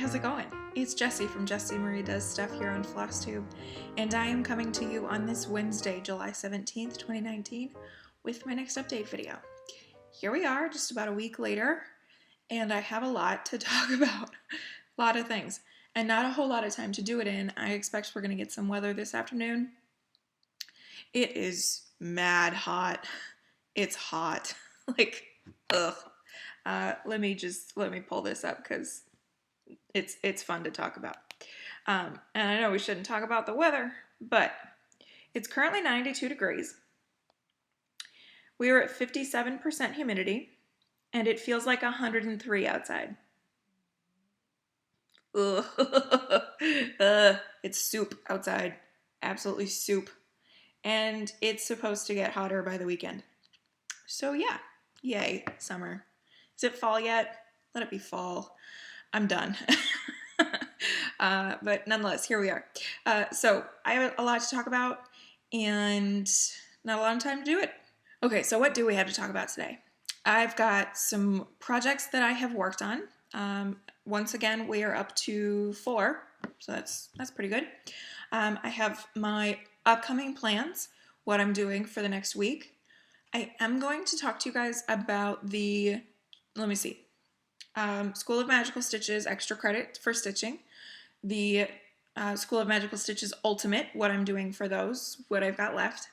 how's it going? It's Jessie from Jessie Marie Does Stuff here on FlossTube, and I am coming to you on this Wednesday, July 17th, 2019, with my next update video. Here we are, just about a week later, and I have a lot to talk about. A lot of things, and not a whole lot of time to do it in. I expect we're going to get some weather this afternoon. It is mad hot. It's hot. Like, ugh. Let me pull this up because it's fun to talk about. And I know we shouldn't talk about the weather, but it's currently 92 degrees. We are at 57% humidity, and it feels like 103 outside. Ugh. It's soup outside. Absolutely soup. And it's supposed to get hotter by the weekend. So yeah, yay, summer. Is it fall yet? Let it be fall. I'm done. But nonetheless, here we are. So I have a lot to talk about and not a lot of time to do it. Okay, so what do we have to talk about today? I've got some projects that I have worked on. Once again, we are up to 4, so that's pretty good. I have my upcoming plans, what I'm doing for the next week. I am going to talk to you guys about the, School of Magical Stitches extra credit for stitching, the School of Magical Stitches Ultimate, what I'm doing for those, what I've got left,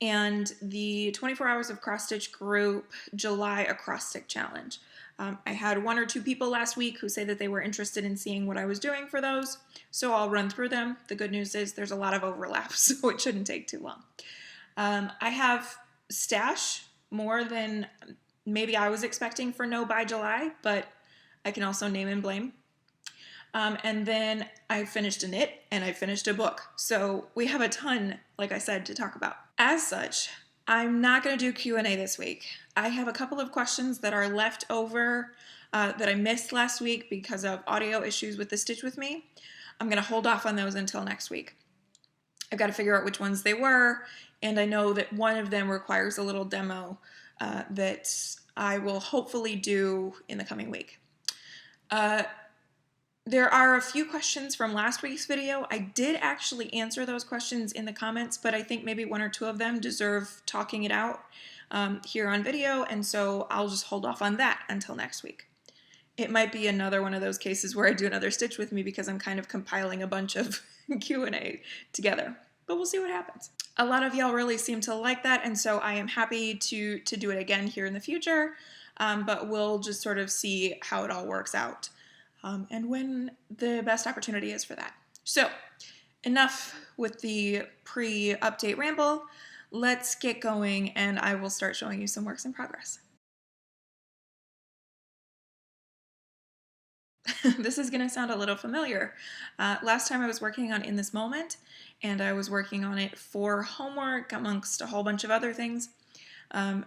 and the 24 Hours of Cross Stitch Group July Acrostic Challenge. I had 1 or 2 people last week who say that they were interested in seeing what I was doing for those, so I'll run through them. The good news is there's a lot of overlap, so it shouldn't take too long. I have stash more than maybe I was expecting for No by July, but I can also name and blame. And then I finished a knit and I finished a book. So we have a ton, like I said, to talk about. As such, I'm not going to do Q&A this week. I have a couple of questions that are left over that I missed last week because of audio issues with the Stitch With Me. I'm going to hold off on those until next week. I've got to figure out which ones they were, and I know that one of them requires a little demo that I will hopefully do in the coming week. There are a few questions from last week's video. I did actually answer those questions in the comments, but I think maybe 1 or 2 of them deserve talking it out here on video, and so I'll just hold off on that until next week. It might be another one of those cases where I do another Stitch With Me because I'm kind of compiling a bunch of Q&A together, but we'll see what happens. A lot of y'all really seem to like that, and so I am happy to do it again here in the future, but we'll just sort of see how it all works out and when the best opportunity is for that. So enough with the pre-update ramble. Let's get going, and I will start showing you some works in progress. This is going to sound a little familiar. Last time I was working on In This Moment, and I was working on it for homework amongst a whole bunch of other things. I'm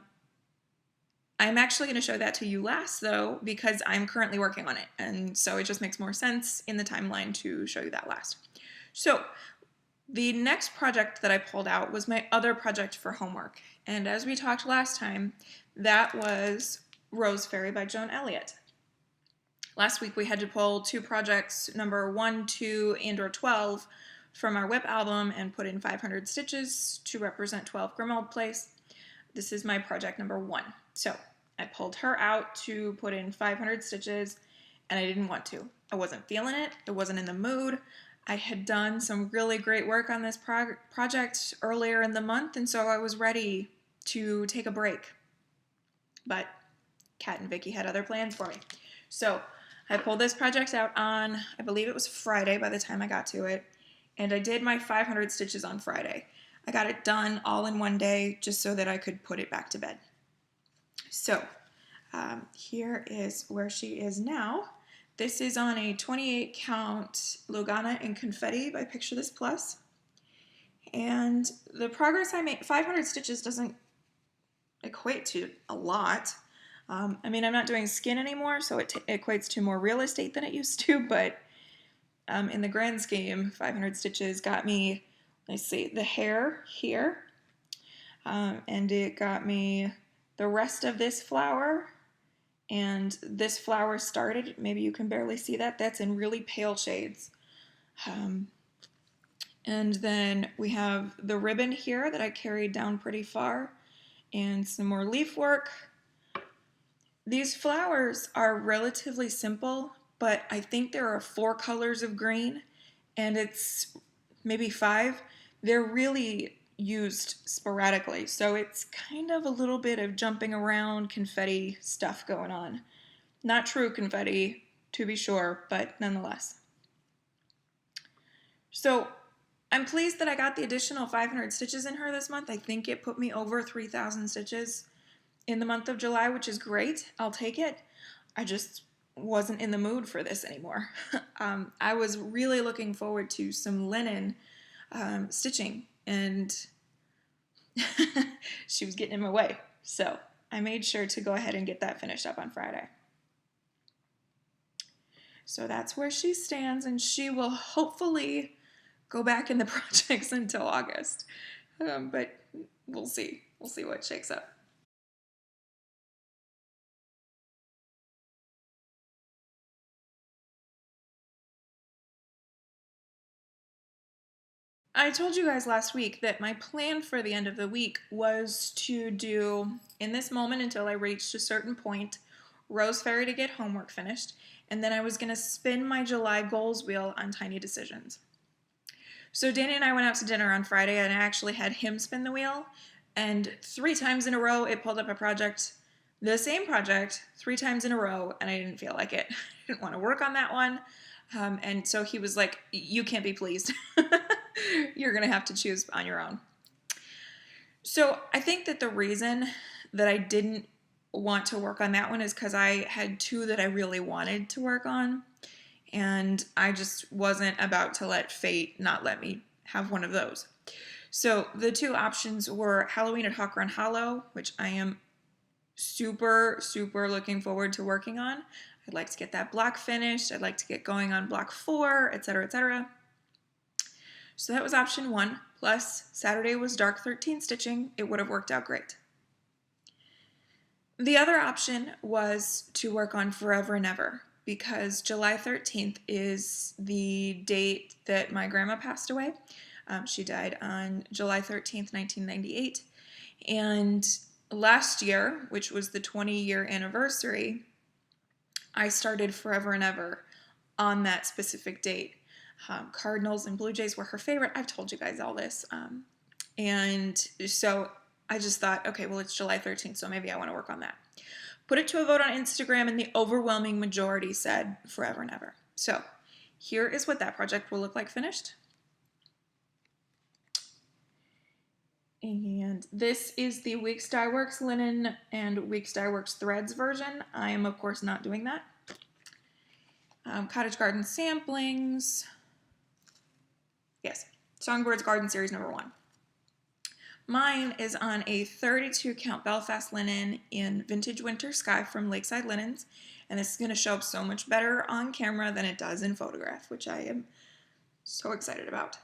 actually going to show that to you last, though, because I'm currently working on it, and so it just makes more sense in the timeline to show you that last. So the next project that I pulled out was my other project for homework, and as we talked last time, that was Rose Fairy by Joan Elliott. Last week we had to pull 2 projects, number 1, 2, and or 12, from our WIP album and put in 500 stitches to represent 12 Grimald Place. This is my project number 1. So I pulled her out to put in 500 stitches, and I didn't want to. I wasn't feeling it. I wasn't in the mood. I had done some really great work on this project earlier in the month, and so I was ready to take a break. But Kat and Vicky had other plans for me. So I pulled this project out on, I believe it was Friday by the time I got to it, and I did my 500 stitches on Friday. I got it done all in one day just so that I could put it back to bed. So here is where she is now. This is on a 28 count Lugana in Confetti by Picture This Plus. And the progress I made, 500 stitches doesn't equate to a lot. I mean, I'm not doing skin anymore, so it equates to more real estate than it used to, but in the grand scheme, 500 stitches got me, let's see, the hair here, and it got me the rest of this flower, And this flower started, maybe you can barely see that, that's in really pale shades. And then we have the ribbon here that I carried down pretty far, and some more leaf work. These flowers are relatively simple, but I think there are 4 colors of green, and it's maybe 5. They're really used sporadically, so it's kind of a little bit of jumping around confetti stuff going on. Not true confetti, to be sure, but nonetheless. So I'm pleased that I got the additional 500 stitches in her this month. I think it put me over 3,000 stitches in the month of July, which is great. I'll take it. I just wasn't in the mood for this anymore. I was really looking forward to some linen stitching, and she was getting in my way. So I made sure to go ahead and get that finished up on Friday. So that's where she stands, and she will hopefully go back in the projects until August. But we'll see. We'll see what shakes up. I told you guys last week that my plan for the end of the week was to do, in this moment until I reached a certain point, Rose Fairy to get homework finished, and then I was going to spin my July goals wheel on Tiny Decisions. So Danny and I went out to dinner on Friday, and I actually had him spin the wheel, and 3 times in a row it pulled up a project, the same project, 3 times in a row, and I didn't feel like it. I didn't want to work on that one, and so he was like, you can't be pleased. You're going to have to choose on your own. So I think that the reason that I didn't want to work on that one is because I had 2 that I really wanted to work on, and I just wasn't about to let fate not let me have one of those. So the 2 options were Halloween at Hawk Run Hollow, which I am super, super looking forward to working on. I'd like to get that block finished. I'd like to get going on block 4, etc., etc. So that was option 1, plus Saturday was Dark 13 stitching. It would have worked out great. The other option was to work on Forever and Ever, because July 13th is the date that my grandma passed away. She died on July 13th, 1998. And last year, which was the 20-year anniversary, I started Forever and Ever on that specific date. Cardinals and Blue Jays were her favorite. I've told you guys all this. And so I just thought, okay, well, it's July 13th, so maybe I want to work on that. Put it to a vote on Instagram, and the overwhelming majority said Forever and Ever. So here is what that project will look like finished. And this is the Weeks Dye Works linen and Weeks Dye Works threads version. I am, of course, not doing that. Cottage Garden samplings. Yes, Songbirds Garden Series number 1. Mine is on a 32 count Belfast linen in Vintage Winter Sky from Lakeside Linens, and this is going to show up so much better on camera than it does in photograph, which I am so excited about.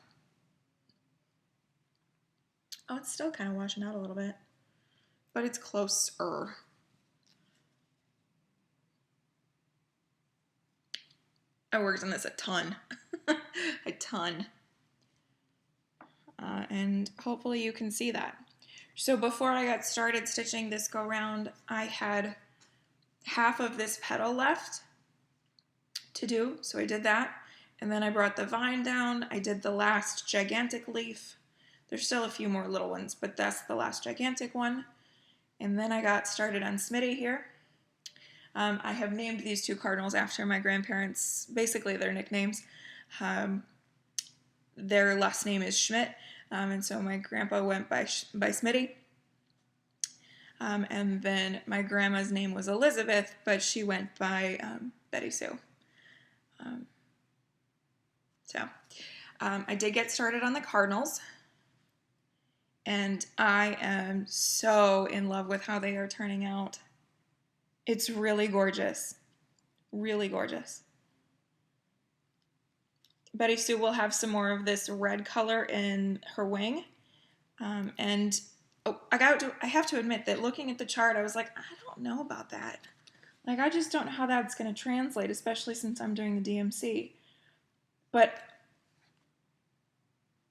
Oh, it's still kind of washing out a little bit, but it's closer. I worked on this a ton, a ton. And hopefully you can see that. So before I got started stitching this go round, I had half of this petal left to do, so I did that. And then I brought the vine down. I did the last gigantic leaf. There's still a few more little ones, but that's the last gigantic one. And then I got started on Smitty here. I have named these 2 cardinals after my grandparents, basically their nicknames. Their last name is Schmidt, and so my grandpa went by Smitty. And then my grandma's name was Elizabeth, but she went by Betty Sue. I did get started on the cardinals, and I am so in love with how they are turning out. It's really gorgeous, really gorgeous. Betty Sue will have some more of this red color in her wing. And I have to admit that looking at the chart, I was like, I don't know about that. Like, I just don't know how that's going to translate, especially since I'm doing the DMC. But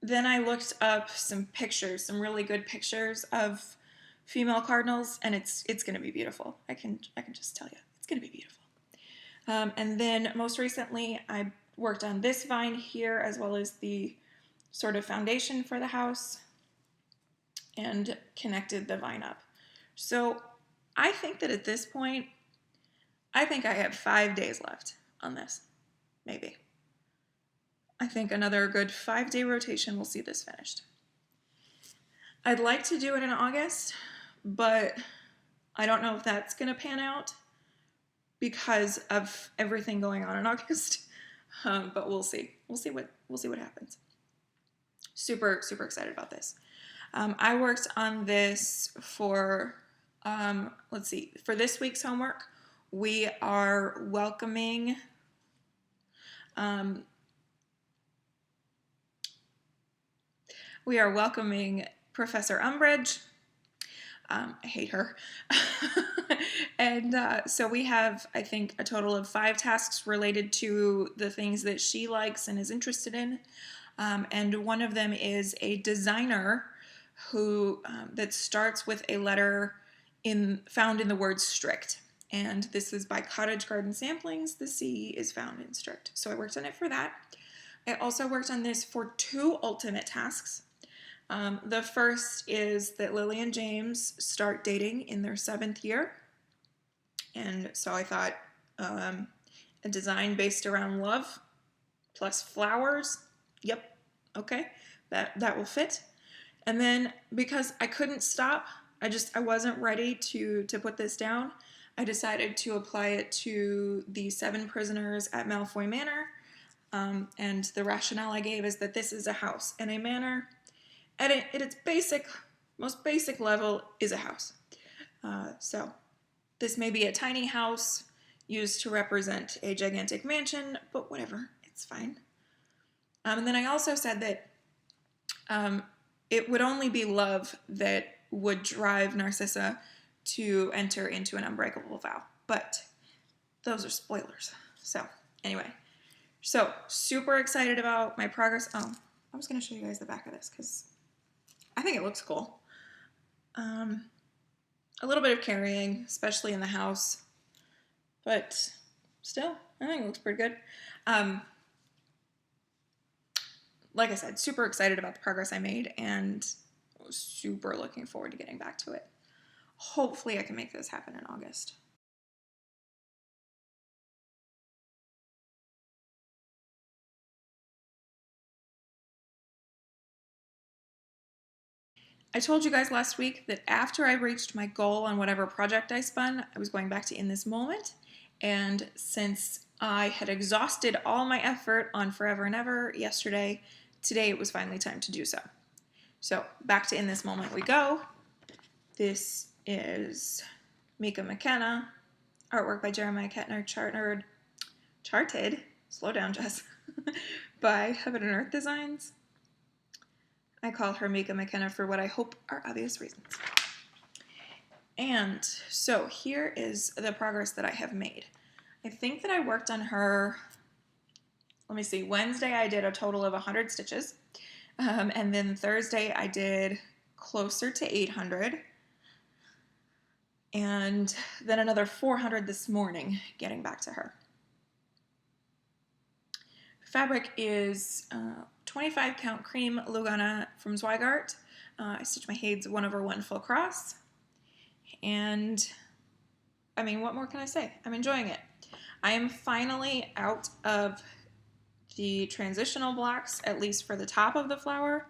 then I looked up some pictures, some really good pictures of female cardinals, and it's going to be beautiful. I can just tell you, it's going to be beautiful. And then most recently, I worked on this vine here, as well as the sort of foundation for the house, and connected the vine up. So I think that at this point, I think I have 5 days left on this, maybe. I think another good 5-day rotation will see this finished. I'd like to do it in August, but I don't know if that's going to pan out because of everything going on in August. But we'll see. We'll see what happens. Super, super excited about this. I worked on this for, let's see, for this week's homework. We are welcoming Professor Umbridge. I hate her. And so we have, I think, a total of 5 tasks related to the things that she likes and is interested in. And one of them is a designer who that starts with a letter found in the word strict. And this is by Cottage Garden Samplings. The C is found in strict. So I worked on it for that. I also worked on this for 2 ultimate tasks. The first is that Lily and James start dating in their 7th year. And so I thought a design based around love plus flowers. Yep, okay, that will fit. And then because I couldn't stop, I wasn't ready to put this down, I decided to apply it to the 7 prisoners at Malfoy Manor. And the rationale I gave is that this is a house and a manor. At its most basic level is a house. So this may be a tiny house used to represent a gigantic mansion, but whatever, it's fine. And then I also said that it would only be love that would drive Narcissa to enter into an unbreakable vow. But those are spoilers. So anyway, so super excited about my progress. Oh, I was going to show you guys the back of this because I think it looks cool. A little bit of carrying, especially in the house, but still, I think it looks pretty good. Like I said, super excited about the progress I made and super looking forward to getting back to it. Hopefully I can make this happen in August. I told you guys last week that after I reached my goal on whatever project I spun, I was going back to In This Moment. And since I had exhausted all my effort on Forever and Ever yesterday, today it was finally time to do so. So back to In This Moment we go. This is Mika McKenna, artwork by Jeremiah Kettner, charted, slow down Jess, by Heaven and Earth Designs. I call her Mika McKenna for what I hope are obvious reasons. And so here is the progress that I have made. I think that I worked on her, let me see, Wednesday I did a total of 100 stitches. And then Thursday I did closer to 800. And then another 400 this morning, getting back to her. Fabric is 25 count cream Lugana from Zweigart. I stitched my HAEDs 1/1 full cross. And I mean, what more can I say? I'm enjoying it. I am finally out of the transitional blocks, at least for the top of the flower.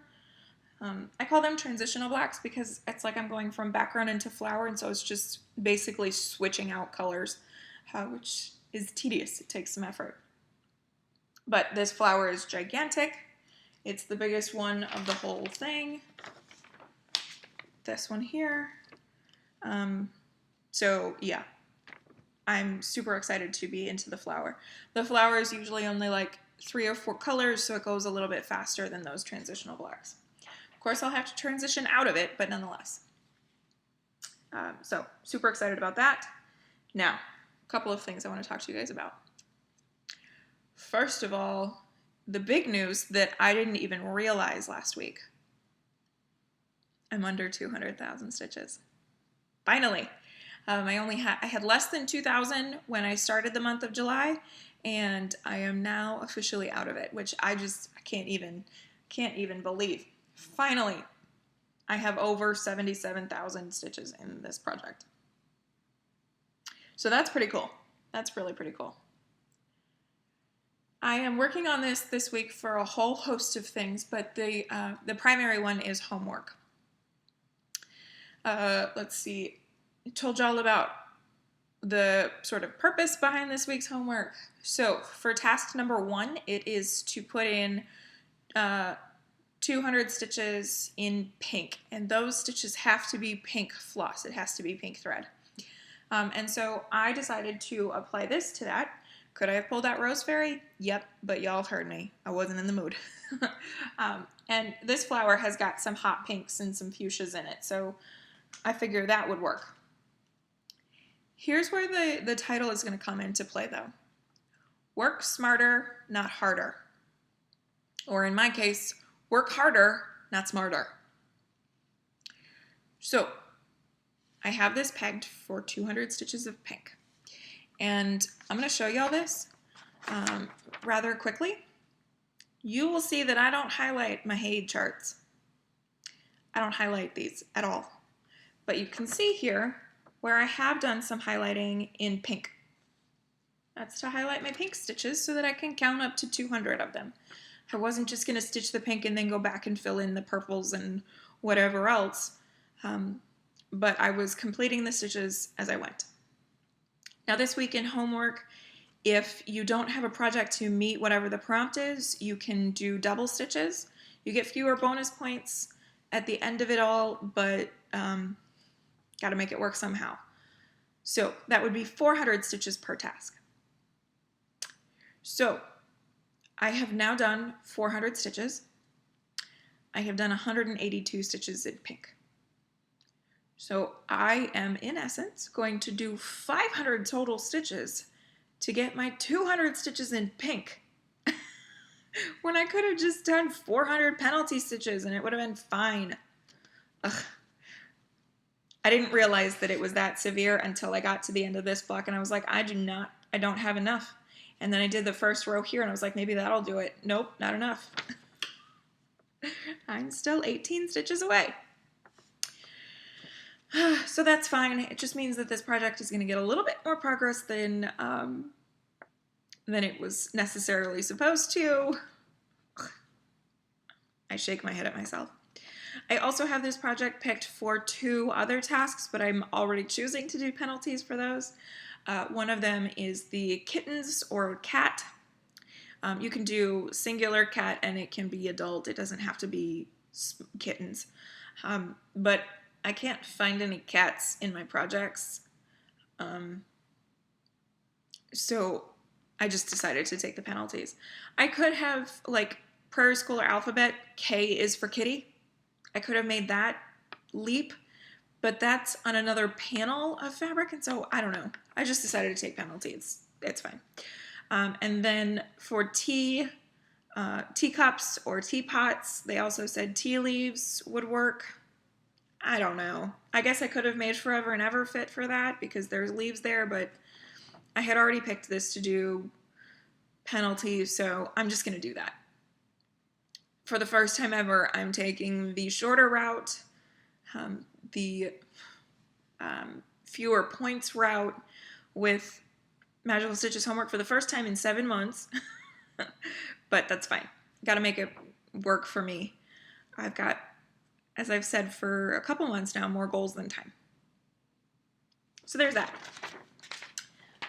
I call them transitional blocks because it's like I'm going from background into flower, and so it's just basically switching out colors, which is tedious. It takes some effort. But this flower is gigantic. It's the biggest one of the whole thing. This one here. So yeah, I'm super excited to be into the flower. The flower is usually only like 3 or 4 colors, so it goes a little bit faster than those transitional blocks. Of course, I'll have to transition out of it, but nonetheless. So super excited about that. Now, couple of things I want to talk to you guys about. First of all, the big news that I didn't even realize last week. I'm under 200,000 stitches. Finally. I had less than 2,000 when I started the month of July, and I am now officially out of it, which I can't even believe. Finally, I have over 77,000 stitches in this project. So that's pretty cool. That's really pretty cool. I am working on this week for a whole host of things, but the primary one is homework. Let's see. I told y'all about the sort of purpose behind this week's homework. So for task number 1, it is to put in 200 stitches in pink, and those stitches have to be pink floss. It has to be pink thread. And so I decided to apply this to that. Could I have pulled out Rose Fairy? Yep, but y'all heard me. I wasn't in the mood. And this flower has got some hot pinks and some fuchsias in it, so I figure that would work. Here's where the title is going to come into play, though. Work smarter, not harder. Or in my case, work harder, not smarter. So I have this pegged for 200 stitches of pink. And I'm going to show y'all this rather quickly. You will see that I don't highlight my HAED charts. I don't highlight these at all. But you can see here where I have done some highlighting in pink. That's to highlight my pink stitches so that I can count up to 200 of them. I wasn't just going to stitch the pink and then go back and fill in the purples and whatever else, but I was completing the stitches as I went. Now this week in homework, if you don't have a project to meet whatever the prompt is, you can do double stitches. You get fewer bonus points at the end of it all, but got to make it work somehow. So that would be 400 stitches per task. So I have now done 400 stitches. I have done 182 stitches in pink. So I am, in essence, going to do 500 total stitches to get my 200 stitches in pink. When I could have just done 400 penalty stitches and it would have been fine. Ugh. I didn't realize that it was that severe until I got to the end of this block and I was like, I don't have enough. And then I did the first row here and I was like, maybe that'll do it. Nope, not enough. I'm still 18 stitches away. So that's fine. It just means that this project is going to get a little bit more progress than it was necessarily supposed to. I shake my head at myself. I also have this project picked for 2 other tasks, but I'm already choosing to do penalties for those. One of them is the kittens or cat. You can do singular cat and it can be adult. It doesn't have to be kittens. But I can't find any cats in my projects. So I just decided to take the penalties. I could have, like, Prairie Schooler alphabet, K is for kitty. I could have made that leap, but that's on another panel of fabric, and so I don't know. I just decided to take penalties. It's fine. And then for teacups or teapots, they also said tea leaves would work. I don't know. I guess I could have made Forever and Ever fit for that because there's leaves there, but I had already picked this to do penalties, so I'm just going to do that. For the first time ever, I'm taking the shorter route, the fewer points route with Magical Stitches homework for the first time in 7 months, but that's fine. Got to make it work for me. I've got, as I've said for a couple months now, more goals than time. So there's that.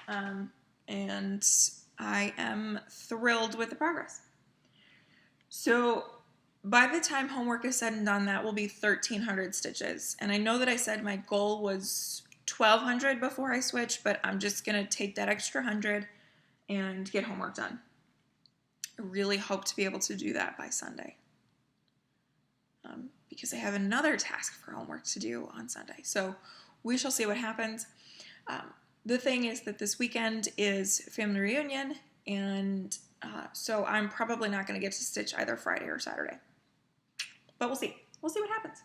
And I am thrilled with the progress. So by the time homework is said and done, that will be 1,300 stitches. And I know that I said my goal was 1,200 before I switch, but I'm just going to take that extra 100 and get homework done. I really hope to be able to do that by Sunday. Because I have another task for homework to do on Sunday. So we shall see what happens. The thing is that this weekend is family reunion, and so I'm probably not going to get to stitch either Friday or Saturday. But we'll see. We'll see what happens.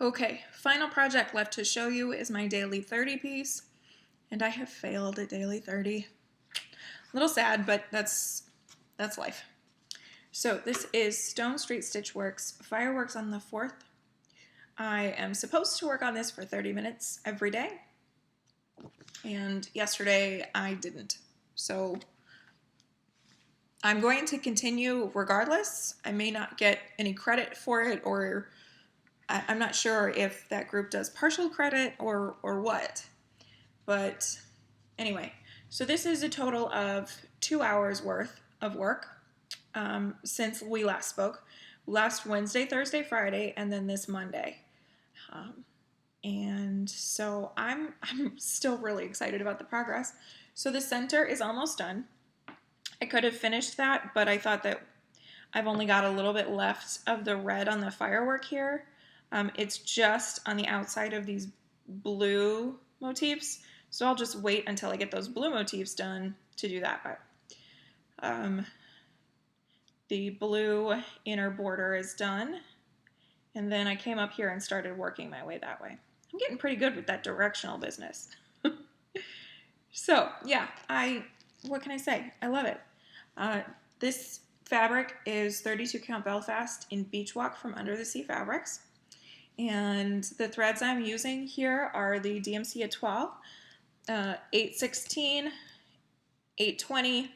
Okay, final project left to show you is my daily 30 piece, and I have failed at daily 30. A little sad, but that's life. So this is Stone Street Stitchworks, Fireworks on the 4th. I am supposed to work on this for 30 minutes every day, and yesterday I didn't. So I'm going to continue regardless. I may not get any credit for it, or I'm not sure if that group does partial credit or what. But anyway, so this is a total of 2 hours worth of work since we last spoke. Last Wednesday, Thursday, Friday, and then this Monday. And so I'm still really excited about the progress. So the center is almost done. I could have finished that, but I thought that I've only got a little bit left of the red on the firework here. It's just on the outside of these blue motifs, so I'll just wait until I get those blue motifs done to do that. But the blue inner border is done, and then I came up here and started working my way that way. I'm getting pretty good with that directional business. So yeah, what can I say? I love it. This fabric is 32 count Belfast in Beach Walk from Under the Sea Fabrics. And the threads I'm using here are the DMC Etoile, 816, 820,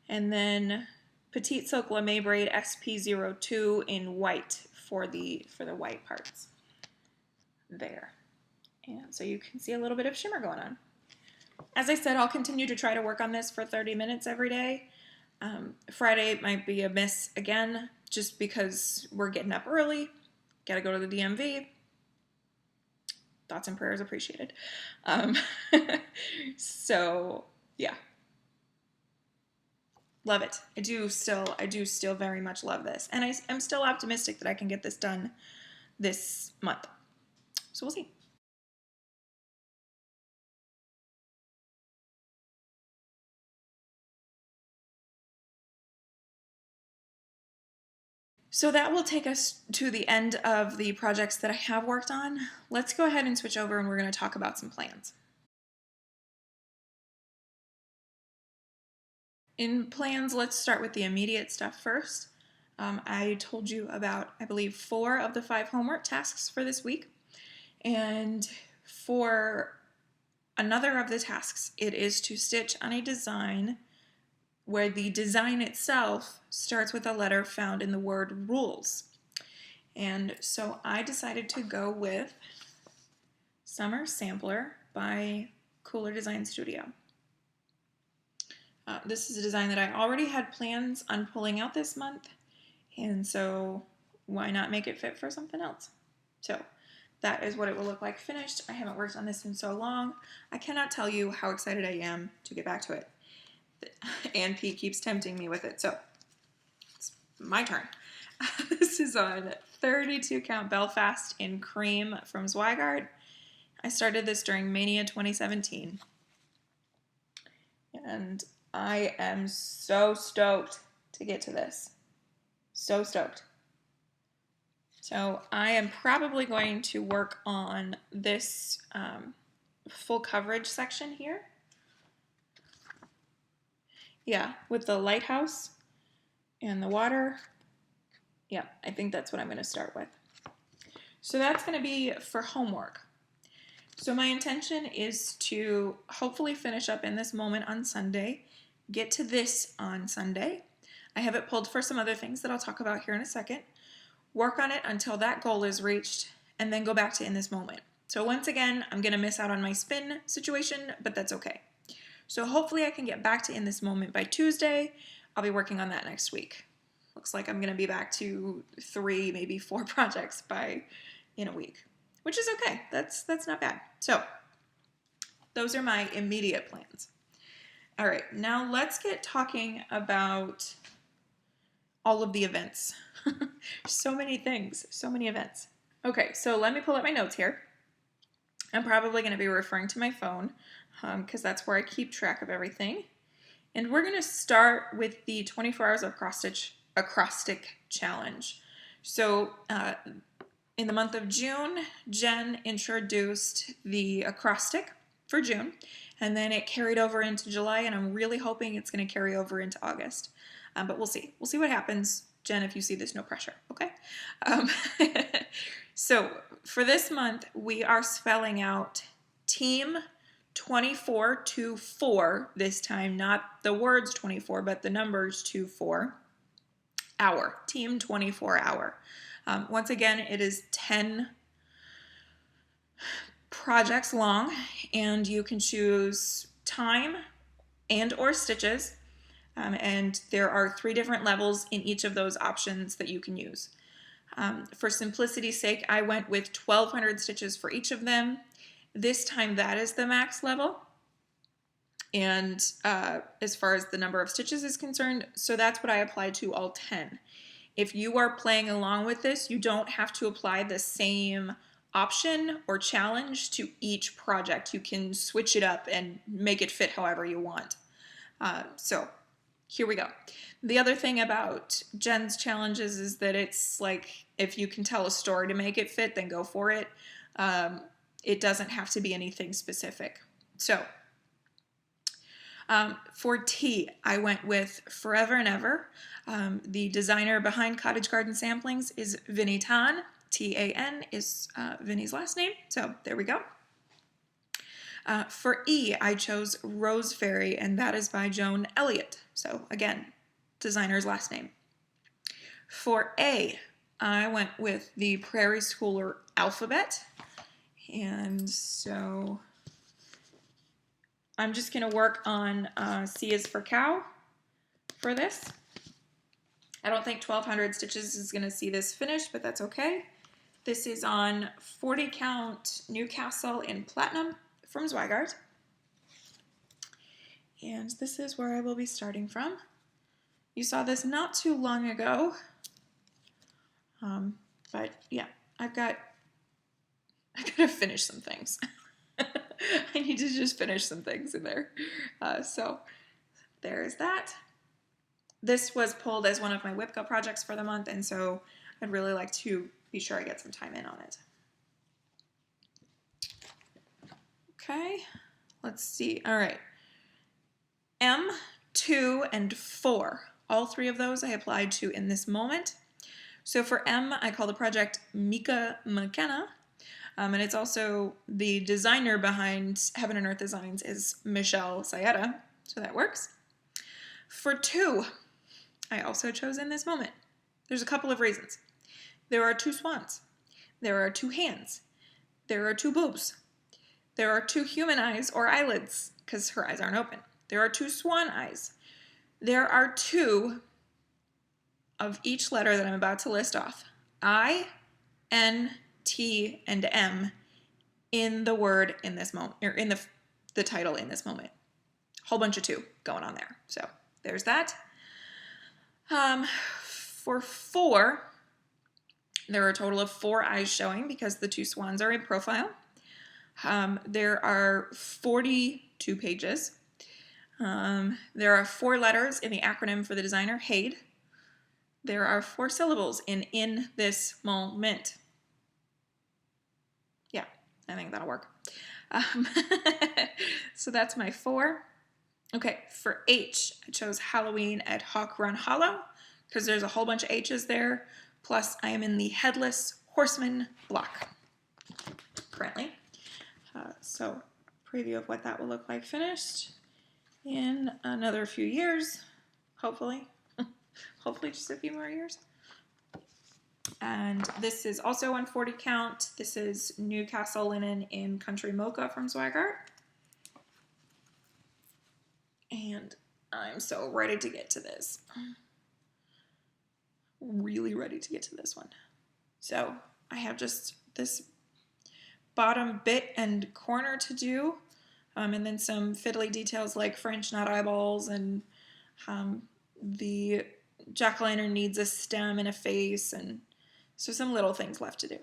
and then Petite Silk Lame Braid SP02 in white for the white parts there. And so you can see a little bit of shimmer going on. As I said, I'll continue to try to work on this for 30 minutes every day. Friday might be a miss again, just because we're getting up early. Got to go to the DMV. Thoughts and prayers appreciated. So yeah, love it. I do still very much love this, and I'm still optimistic that I can get this done this month. So we'll see. So that will take us to the end of the projects that I have worked on. Let's go ahead and switch over, and we're going to talk about some plans. In plans, let's start with the immediate stuff first. I told you about, I believe, 4 of the 5 homework tasks for this week. And for another of the tasks, it is to stitch on a design where the design itself starts with a letter found in the word rules. And so I decided to go with Summer Sampler by Kooler Design Studio. This is a design that I already had plans on pulling out this month, and so why not make it fit for something else? So that is what it will look like finished. I haven't worked on this in so long. I cannot tell you how excited I am to get back to it. Ann P keeps tempting me with it, so it's my turn. This is on 32 count Belfast in cream from Zweigart. I started this during Mania 2017, and I am so stoked to get to this. So stoked. So I am probably going to work on this full coverage section here. Yeah, with the lighthouse and the water. Yeah, I think that's what I'm going to start with. So that's going to be for homework. So my intention is to hopefully finish up in this moment on Sunday, get to this on Sunday. I have it pulled for some other things that I'll talk about here in a second. Work on it until that goal is reached, and then go back to in this moment. So once again, I'm going to miss out on my spin situation, but that's okay. So hopefully I can get back to in this moment by Tuesday. I'll be working on that next week. Looks like I'm going to be back to 3, maybe 4 projects in a week, which is okay. That's not bad. So those are my immediate plans. All right, now let's get talking about all of the events. So many things, so many events. Okay, so let me pull up my notes here. I'm probably going to be referring to my phone because that's where I keep track of everything. And we're going to start with the 24 hours of acrostic challenge. So in the month of June, Jen introduced the acrostic for June, and then it carried over into July, and I'm really hoping it's going to carry over into August. But we'll see. We'll see what happens. Jen, if you see this, no pressure, okay? So for this month, we are spelling out team 24-4 this time, not the words 24, but the numbers 24, hour, team 24 hour. Once again, it is 10 projects long, and you can choose time and or stitches, and there are 3 different levels in each of those options that you can use. For simplicity's sake, I went with 1,200 stitches for each of them. This time that is the max level, and as far as the number of stitches is concerned, so that's what I applied to all 10. If you are playing along with this, you don't have to apply the same option or challenge to each project. You can switch it up and make it fit however you want. So here we go. The other thing about Jen's challenges is that it's like, if you can tell a story to make it fit, then go for it. It doesn't have to be anything specific. So for T, I went with Forever and Ever. The designer behind Cottage Garden Samplings is Vinnie Tan. T-A-N is Vinnie's last name. So there we go. For E, I chose Rose Fairy, and that is by Joan Elliott. So again, designer's last name. For A, I went with the Prairie Schooler alphabet. And so I'm just going to work on C is for cow for this. I don't think 1,200 stitches is going to see this finished, but that's okay. This is on 40 count Newcastle in Platinum from Zweigart. And this is where I will be starting from. You saw this not too long ago. But yeah, I've got to finish some things. I need to just finish some things in there. So there's that. This was pulled as one of my WIPCO projects for the month, and so I'd really like to be sure I get some time in on it. Okay, let's see. All right. M, 2, and 4. All 3 of those I applied to in this moment. So for M, I call the project Mika McKenna. And it's also the designer behind Heaven and Earth Designs is Michelle Sayeda, so that works. For 2, I also chose in this moment. There's a couple of reasons. There are 2 swans. There are 2 hands. There are 2 boobs. There are 2 human eyes or eyelids, because her eyes aren't open. There are 2 swan eyes. There are 2 of each letter that I'm about to list off. I, N, T, and M in the word in this moment, or in the title in this moment. Whole bunch of 2 going on there. So there's that. For 4, there are a total of 4 eyes showing because the 2 swans are in profile. There are 42 pages. There are 4 letters in the acronym for the designer, HAED. There are 4 syllables in this moment. Yeah, I think that'll work. So that's my 4. Okay, for H, I chose Halloween at Hawk Run Hollow because there's a whole bunch of H's there. Plus, I am in the Headless Horseman block currently. So, preview of what that will look like finished in another few years, hopefully. Hopefully just a few more years. And this is also on 40 count. This is Newcastle linen in Country Mocha from Zweigart. And I'm so ready to get to this. Really ready to get to this one. So I have just this bottom bit and corner to do, and then some fiddly details like French knot eyeballs and the jack-o'-lantern needs a stem and a face, and so some little things left to do.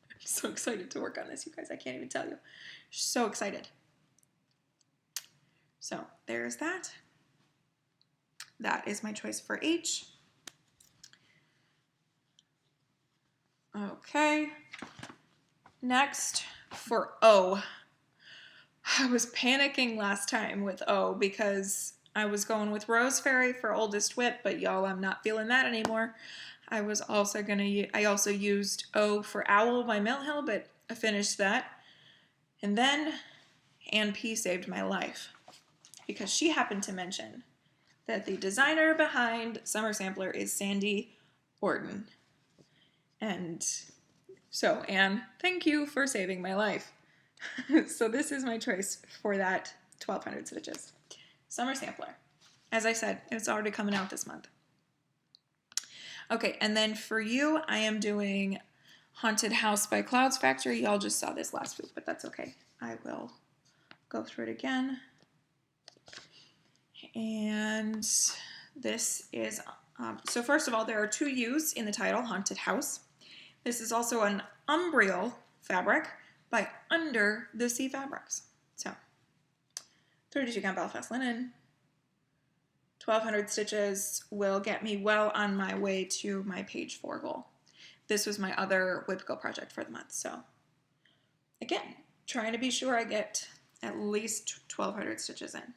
I'm so excited to work on this, you guys. I can't even tell you. So excited. So there's that. That is my choice for H. Okay. Next for O. I was panicking last time with O because I was going with Rose Fairy for oldest whip, but y'all, I'm not feeling that anymore. I also used O for Owl by Mill Hill, but I finished that. And then Ann P saved my life because she happened to mention that the designer behind Summer Sampler is Sandy Orton. And so, Anne, thank you for saving my life. So this is my choice for that 1200 stitches. Summer Sampler. As I said, it's already coming out this month. Okay, and then for you, I am doing Haunted House by CloudsFactory. Y'all just saw this last week, but that's okay. I will go through it again. And this is, so first of all, there are 2 U's in the title, Haunted House. This is also an umbrial fabric by Under the Sea Fabrics. So, 32 count Belfast linen, 1200 stitches will get me well on my way to my page 4 goal. This was my other Whip Go project for the month. So, again, trying to be sure I get at least 1200 stitches in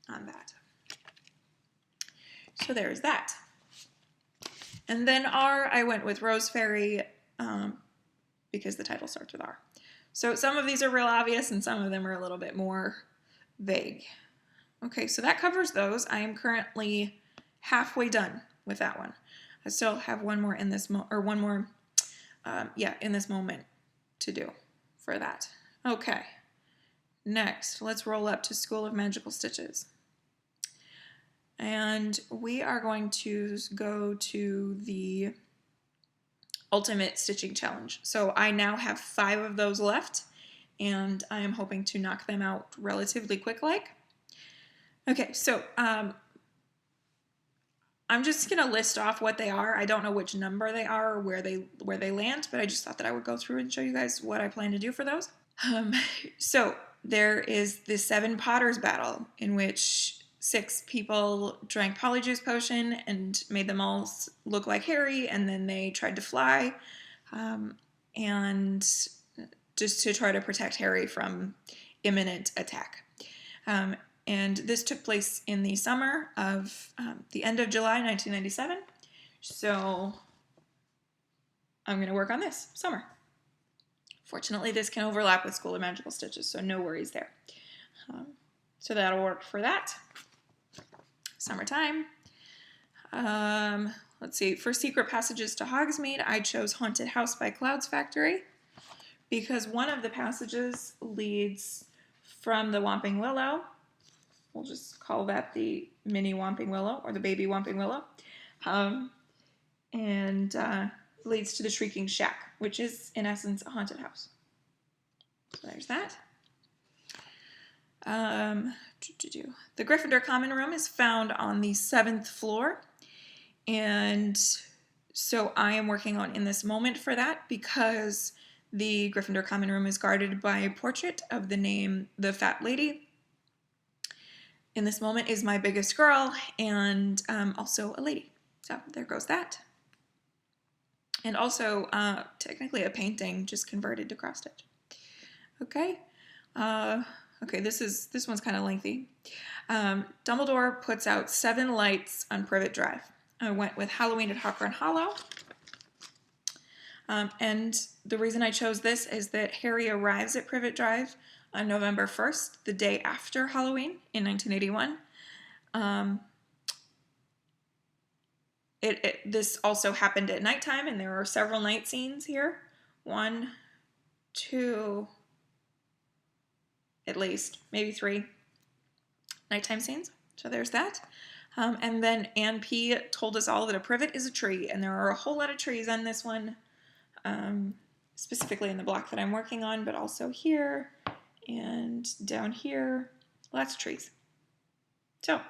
on that. So there's that. And then R, I went with Rose Fairy because the title starts with R. So some of these are real obvious and some of them are a little bit more vague. Okay, so that covers those. I am currently halfway done with that one. I still have one more in this in this moment to do for that. Okay, next, let's roll up to School of Magical Stitches. And we are going to go to the Ultimate Stitching Challenge. So I now have 5 of those left, and I am hoping to knock them out relatively quick-like. Okay, so I'm just going to list off what they are. I don't know which number they are or where they land, but I just thought that I would go through and show you guys what I plan to do for those. So there is the 7 Potters battle, in which 6 people drank Polyjuice Potion and made them all look like Harry, and then they tried to fly, and just to try to protect Harry from imminent attack. And this took place in the summer of the end of July 1997. So I'm going to work on this summer. Fortunately, this can overlap with School of Magical Stitches, so no worries there. So that'll work for that. Summertime. Let's see. For Secret Passages to Hogsmeade, I chose Haunted House by CloudsFactory because one of the passages leads from the Whomping Willow. We'll just call that the mini Whomping Willow or the baby Whomping Willow. And leads to the Shrieking Shack, which is in essence a haunted house. So there's that. The Gryffindor Common Room is found on the 7th floor, and so I am working on In This Moment for that because the Gryffindor Common Room is guarded by a portrait of the name The Fat Lady. In This Moment is my biggest girl and also a lady. So there goes that. And also technically a painting just converted to cross stitch. Okay. Okay, this one's kind of lengthy. Dumbledore puts out 7 lights on Privet Drive. I went with Halloween at Hawkhorn Hollow. And the reason I chose this is that Harry arrives at Privet Drive on November 1st, the day after Halloween in 1981. This also happened at nighttime, and there are several night scenes here. 1, 2, at least, maybe 3 nighttime scenes. So there's that. And then Ann P. told us all that a privet is a tree, and there are a whole lot of trees on this one, specifically in the block that I'm working on, but also here and down here, lots of trees. So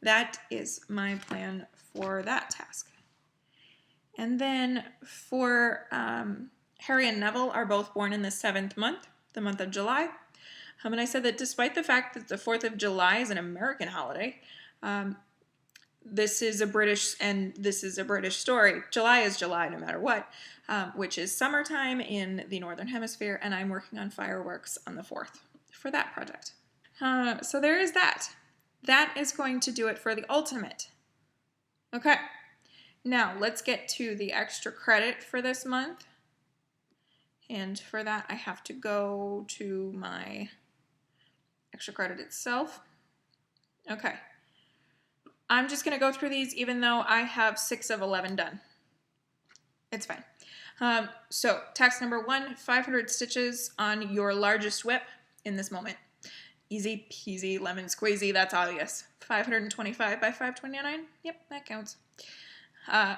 that is my plan for that task. And then for Harry and Neville are both born in the 7th month, the month of July. And I said that despite the fact that the 4th of July is an American holiday, this is a British story. July is July no matter what, which is summertime in the Northern Hemisphere, and I'm working on fireworks on the 4th for that project. So there is that. That is going to do it for the ultimate. Okay, now let's get to the extra credit for this month. And for that, I have to go to my extra credit itself. Okay. I'm just going to go through these even though I have 6 of 11 done. It's fine. So, task number 1, 500 stitches on your largest whip in this moment. Easy peasy, lemon squeezy, that's obvious. 525 by 529? Yep, that counts.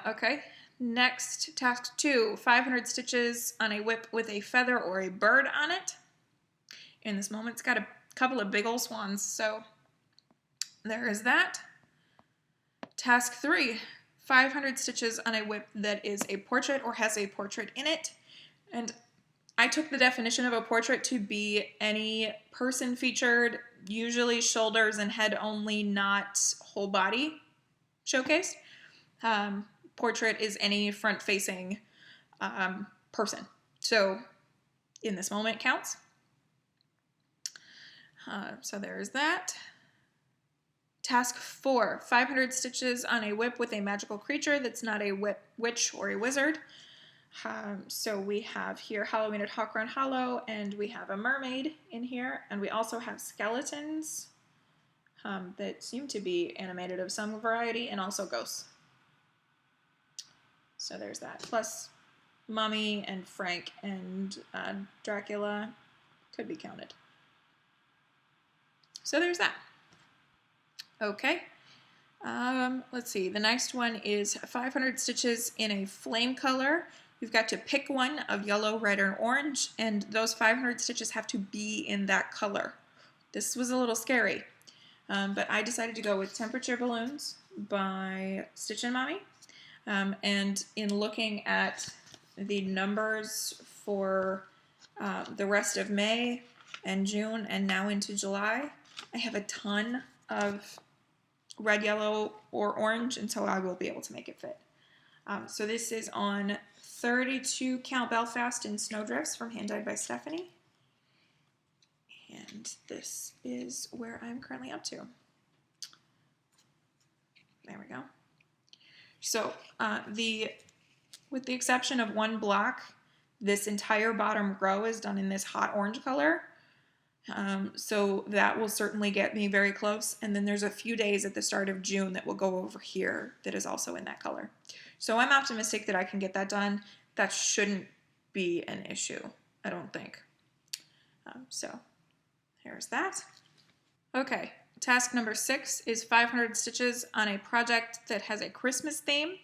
Okay. Next, task 2, 500 stitches on a whip with a feather or a bird on it. In this moment, it's got a couple of big old swans, so there is that. Task 3, 500 stitches on a whip that is a portrait or has a portrait in it. And I took the definition of a portrait to be any person featured, usually shoulders and head only, not whole body showcased. Portrait is any front-facing person. So in this moment counts. So there's that. Task 4, 500 stitches on a whip with a magical creature that's not a witch or a wizard. So we have here Halloween at Hawk Run Hollow, and we have a mermaid in here, and we also have skeletons that seem to be animated of some variety, and also ghosts. So there's that. Plus Mummy and Frank and Dracula could be counted. So there's that. Okay. Let's see. The next one is 500 stitches in a flame color. You've got to pick one of yellow, red, or orange, and those 500 stitches have to be in that color. This was a little scary, but I decided to go with Temperature Balloons by Stitchin Mommy. And in looking at the numbers for the rest of May and June and now into July, I have a ton of red, yellow, or orange, and so I will be able to make it fit. So this is on 32 Count Belfast in Snowdrifts from Hand Dyed by Stephanie. And this is where I'm currently up to. There we go. So with the exception of one block, this entire bottom row is done in this hot orange color. So that will certainly get me very close. And then there's a few days at the start of June that will go over here that is also in that color. So I'm optimistic that I can get that done. That shouldn't be an issue, I don't think. So there's that. Okay, task number 6 is 500 stitches on a project that has a Christmas theme.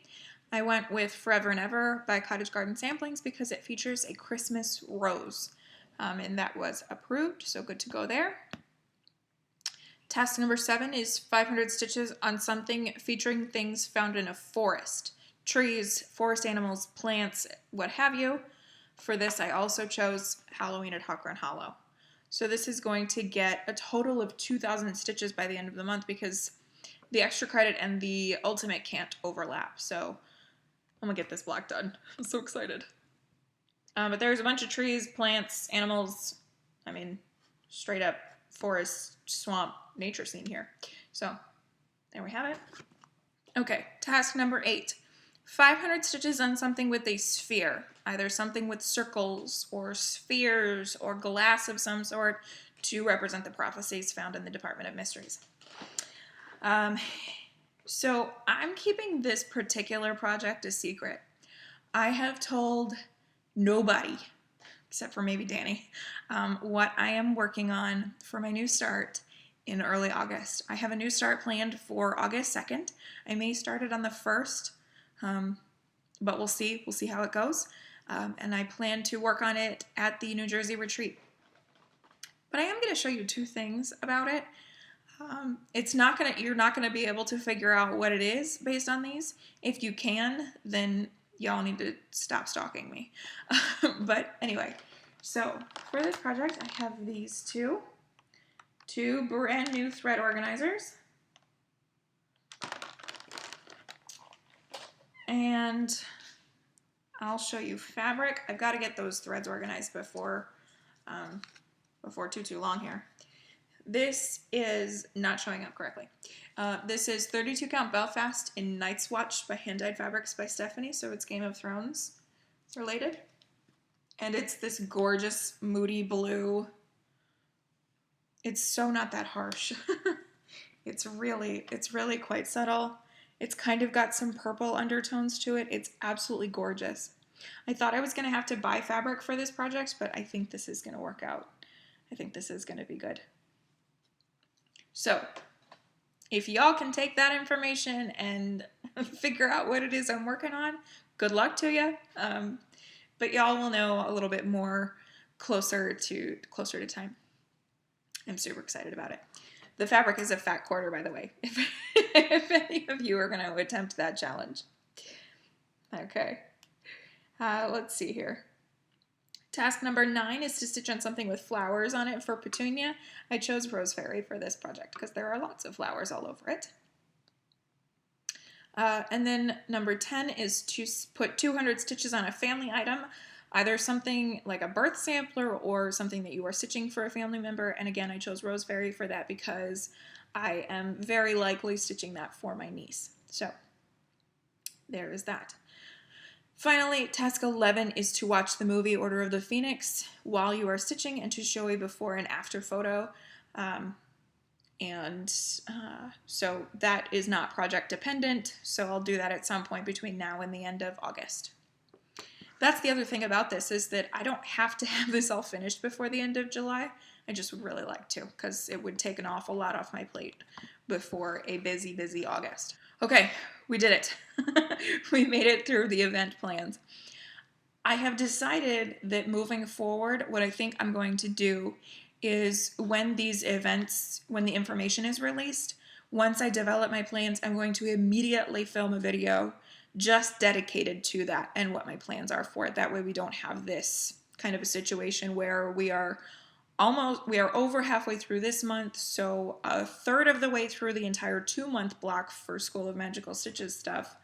I went with Forever and Ever by Cottage Garden Samplings because it features a Christmas rose. And that was approved, so good to go there. Task number 7 is 500 stitches on something featuring things found in a forest. Trees, forest animals, plants, what have you. For this, I also chose Halloween at Hawk Run Hollow. So this is going to get a total of 2,000 stitches by the end of the month because the extra credit and the ultimate can't overlap. So I'm going to get this block done. I'm so excited. But there's a bunch of trees, plants, animals, I mean, straight up forest, swamp, nature scene here. So there we have it. Okay, task number 8. 500 stitches on something with a sphere, either something with circles or spheres or glass of some sort to represent the prophecies found in the Department of Mysteries. So I'm keeping this particular project a secret. I have told nobody, except for maybe Danny, what I am working on for my new start in early August. I have a new start planned for August 2nd. I may start it on the 1st, but we'll see. We'll see how it goes. And I plan to work on it at the New Jersey retreat. But I am going to show you 2 things about it. You're not gonna be able to figure out what it is based on these. If you can, then y'all need to stop stalking me. But anyway, so for this project, I have these two brand new thread organizers. And I'll show you fabric. I've got to get those threads organized before too long here. This is not showing up correctly. This is 32 count Belfast in Night's Watch by Hand Dyed Fabrics by Stephanie, so it's Game of Thrones related. And it's this gorgeous moody blue. It's so not that harsh. It's really quite subtle. It's kind of got some purple undertones to it. It's absolutely gorgeous. I thought I was going to have to buy fabric for this project, but I think this is going to work out. I think this is going to be good. So, if y'all can take that information and figure out what it is I'm working on, good luck to you. But y'all will know a little bit more closer to time. I'm super excited about it. The fabric is a fat quarter, by the way, if any of you are going to attempt that challenge. Okay, let's see here. Task number 9 is to stitch on something with flowers on it for Petunia. I chose Rose Fairy for this project because there are lots of flowers all over it. And then number 10 is to put 200 stitches on a family item, either something like a birth sampler or something that you are stitching for a family member. And again, I chose Rose Fairy for that because I am very likely stitching that for my niece. So there is that. Finally, task 11 is to watch the movie Order of the Phoenix while you are stitching and to show a before and after photo. So that is not project dependent, so I'll do that at some point between now and the end of August. That's the other thing about this, is that I don't have to have this all finished before the end of July. I just would really like to, because it would take an awful lot off my plate before a busy, busy August. Okay, we did it. We made it through the event plans. I have decided that moving forward, what I think I'm going to do is when the information is released, once I develop my plans, I'm going to immediately film a video just dedicated to that and what my plans are for it. That way we don't have this kind of a situation where we are over halfway through this month, so a third of the way through the entire 2-month block for School of Magical Stitches stuff.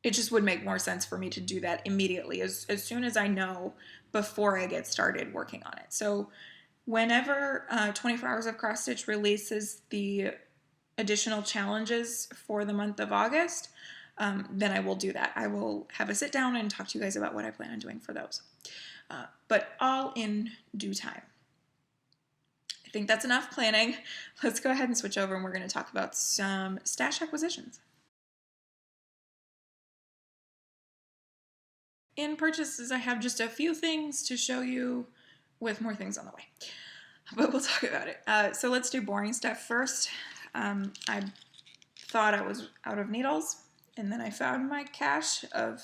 It just would make more sense for me to do that immediately, as soon as I know, before I get started working on it. So whenever 24 Hours of Cross Stitch releases the additional challenges for the month of August, then I will do that. I will have a sit down and talk to you guys about what I plan on doing for those. But all in due time. I think that's enough planning. Let's go ahead and switch over and we're going to talk about some stash acquisitions. In purchases, I have just a few things to show you with more things on the way, but we'll talk about it. So let's do boring stuff first. I thought I was out of needles, and then I found my cache of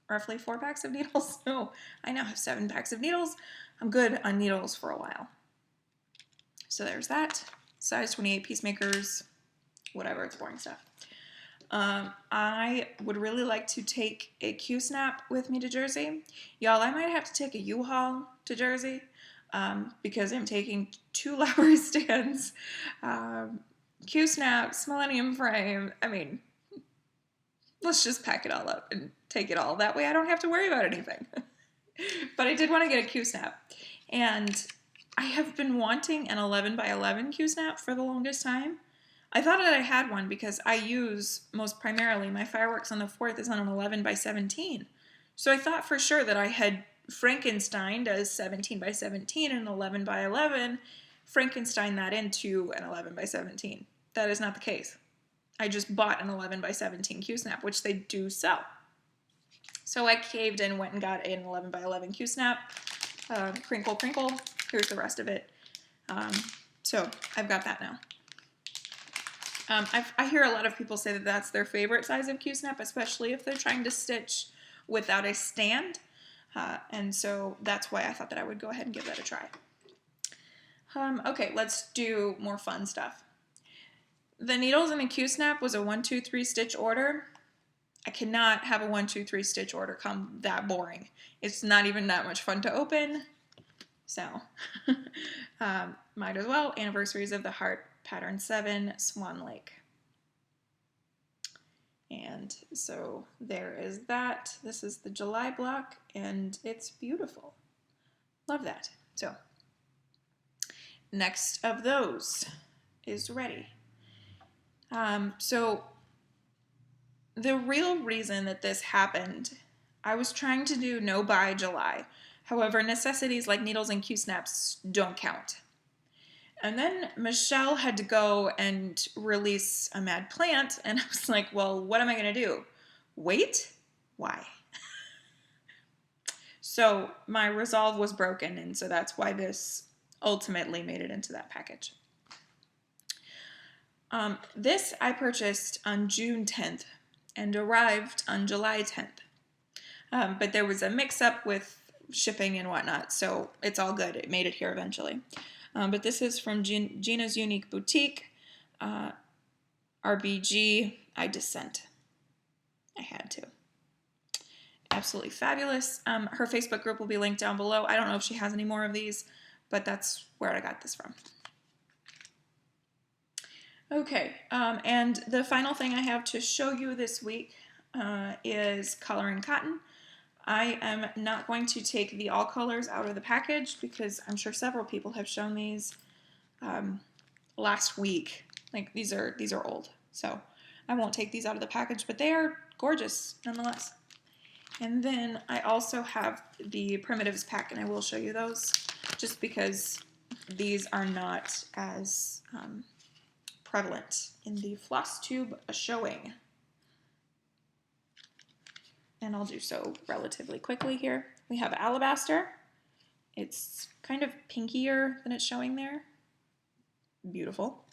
roughly 4 packs of needles. So I now have 7 packs of needles. I'm good on needles for a while. So there's that. Size 28 peacemakers, whatever, it's boring stuff. I would really like to take a Q-snap with me to Jersey. Y'all, I might have to take a U-Haul to Jersey because I'm taking 2 library stands, Q-snaps, Millennium frame. I mean, let's just pack it all up and take it all. That way I don't have to worry about anything. But I did want to get a Q-snap. And I have been wanting an 11 by 11 Q-snap for the longest time. I thought that I had one because I use, most primarily, my Fireworks on the 4th is on an 11 by 17. So I thought for sure that I had Frankensteined as 17 by 17 and 11 by 11, Frankenstein that into an 11 by 17. That is not the case. I just bought an 11 by 17 Q-snap, which they do sell. So I caved and went and got an 11 by 11 Q-snap. Crinkle, crinkle. Here's the rest of it. So I've got that now. I hear a lot of people say that that's their favorite size of Q-snap, especially if they're trying to stitch without a stand. And so that's why I thought that I would go ahead and give that a try. Okay, let's do more fun stuff. The needles in the Q-snap was a 1, 2, 3 stitch order. I cannot have a 1, 2, 3 stitch order come that boring. It's not even that much fun to open. So, might as well. Anniversaries of the Heart, pattern 7, Swan Lake. And so there is that. This is the July block, and it's beautiful. Love that. So, next of those is ready. So the real reason that this happened, I was trying to do no buy July. However, necessities like needles and Q-snaps don't count. And then Michelle had to go and release a mad plant, and I was like, well, what am I going to do? Wait? Why? So my resolve was broken, and so that's why this ultimately made it into that package. This I purchased on June 10th and arrived on July 10th. But there was a mix-up with shipping and whatnot, so it's all good. It made it here eventually. But this is from Gina's Unique Boutique, RBG. I just sent. I had to. Absolutely fabulous. Her Facebook group will be linked down below. I don't know if she has any more of these, but that's where I got this from. Okay, and the final thing I have to show you this week is Coloring Cotton. I am not going to take the all colors out of the package because I'm sure several people have shown these last week. Like these are old, so I won't take these out of the package, but they are gorgeous nonetheless. And then I also have the Primitives pack, and I will show you those just because these are not as prevalent in the FlossTube showing. And I'll do so relatively quickly here. We have Alabaster. It's kind of pinkier than it's showing there. Beautiful.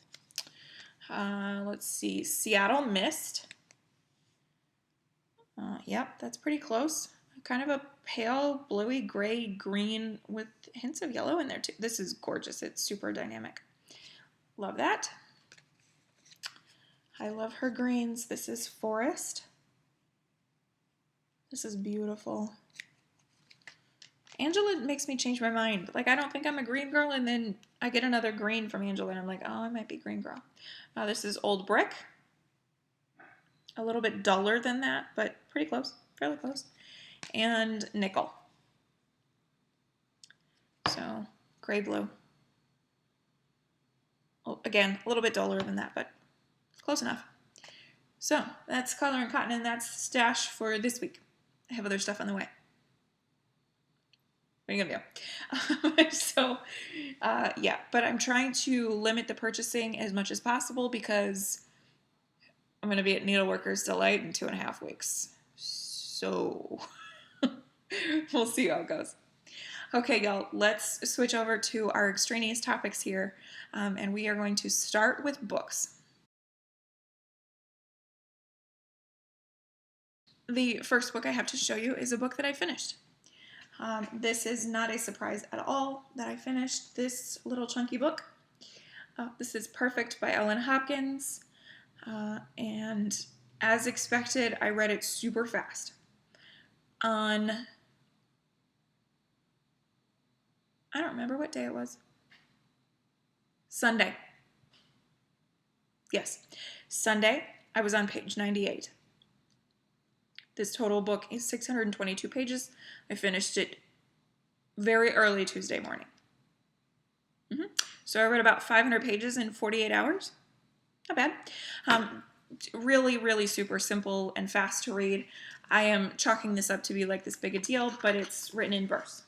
Let's see, Seattle Mist. Yep, that's pretty close. Kind of a pale, bluey, gray, green with hints of yellow in there too. This is gorgeous. It's super dynamic. Love that. I love her greens. This is Forest. This is beautiful. Angela makes me change my mind. Like, I don't think I'm a green girl, and then I get another green from Angela, and I'm like, oh, I might be green girl. This is Old Brick. A little bit duller than that, but pretty close, fairly close. And Nickel. So, gray blue. Well, again, a little bit duller than that, but close enough. So, that's Coloring Cotton, and that's stash for this week. I have other stuff on the way. What are you gonna do? Yeah, but I'm trying to limit the purchasing as much as possible because I'm going to be at Needleworkers Delight in 2.5 weeks. So, we'll see how it goes. Okay, y'all, let's switch over to our extraneous topics here, and we are going to start with books. The first book I have to show you is a book that I finished. This is not a surprise at all that I finished this little chunky book. This is Perfect by Ellen Hopkins, and as expected, I read it super fast. On, I don't remember what day it was. Sunday. Yes, Sunday, I was on page 98. This total book is 622 pages. I finished it very early Tuesday morning. So I read about 500 pages in 48 hours. Not bad. Really, really super simple and fast to read. I am chalking this up to be like this big a deal, but it's written in verse.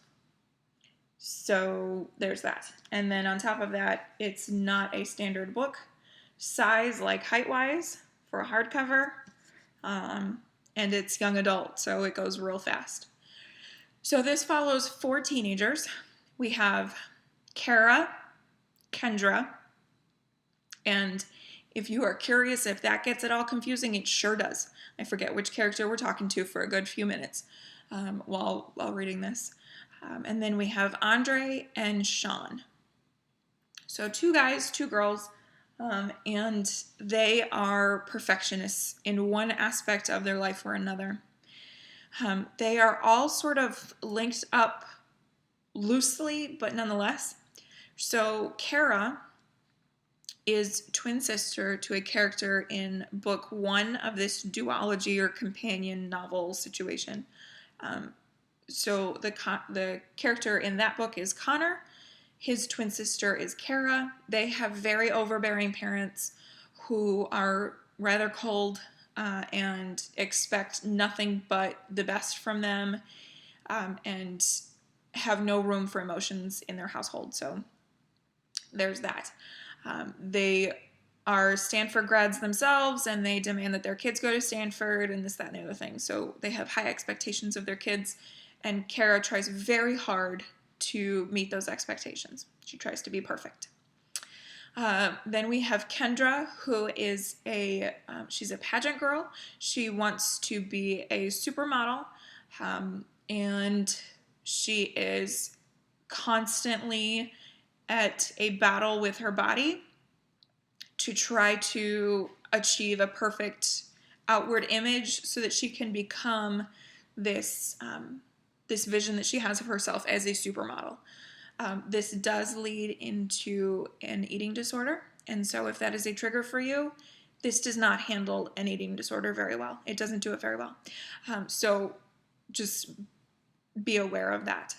So there's that. And then on top of that, it's not a standard book size, like height-wise, for a hardcover. And it's young adult, so it goes real fast. So this follows 4 teenagers. We have Kara, Kendra, and if you are curious if that gets it all confusing, it sure does. I forget which character we're talking to for a good few minutes while reading this. And then we have Andre and Sean. So 2 guys, 2 girls, and they are perfectionists in one aspect of their life or another. They are all sort of linked up loosely, but nonetheless. So Kara is twin sister to a character in book 1 of this duology or companion novel situation. So the character in that book is Connor. His twin sister is Kara. They have very overbearing parents who are rather cold and expect nothing but the best from them, and have no room for emotions in their household. So there's that. They are Stanford grads themselves, and they demand that their kids go to Stanford and this, that, and the other thing. So they have high expectations of their kids, and Kara tries very hard to meet those expectations. She tries to be perfect. Then we have Kendra, who is she's a pageant girl. She wants to be a supermodel, and she is constantly at a battle with her body to try to achieve a perfect outward image so that she can become this vision that she has of herself as a supermodel. This does lead into an eating disorder, and so if that is a trigger for you, this does not handle an eating disorder very well. It doesn't do it very well. So just be aware of that.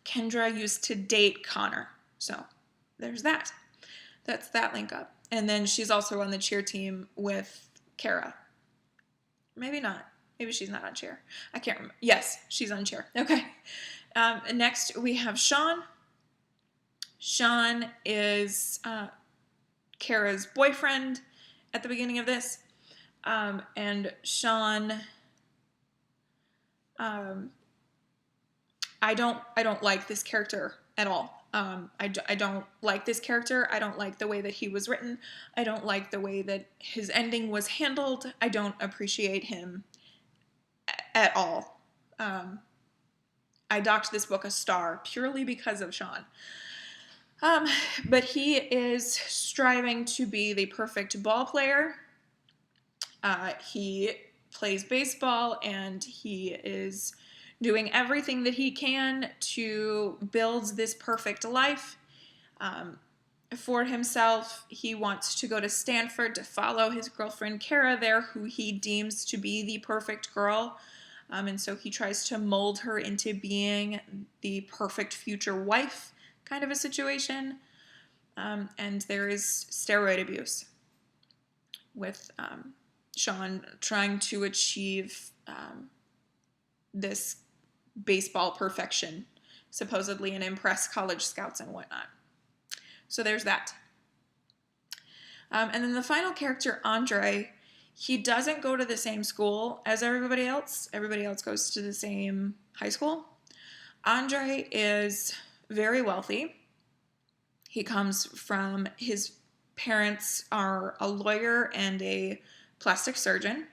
Kendra used to date Connor, so there's that. That's that link up. And then she's also on the cheer team with Kara. Maybe not. Maybe she's not on cheer. I can't remember. Yes, she's on cheer. Okay. Next, we have Sean. Sean is Kara's boyfriend at the beginning of this. And Sean, I don't like this character at all. I don't like this character. I don't like the way that he was written. I don't like the way that his ending was handled. I don't appreciate him at all. I docked this book a star purely because of Sean. But he is striving to be the perfect ball player. He plays baseball, and he is doing everything that he can to build this perfect life for himself. He wants to go to Stanford to follow his girlfriend Kara there, who he deems to be the perfect girl. And so he tries to mold her into being the perfect future wife kind of a situation. And there is steroid abuse with Sean trying to achieve this baseball perfection, supposedly, and impress college scouts and whatnot. So there's that. And then the final character, Andre, he doesn't go to the same school as everybody else. Everybody else goes to the same high school. Andre is very wealthy. He comes from, his parents are a lawyer and a plastic surgeon.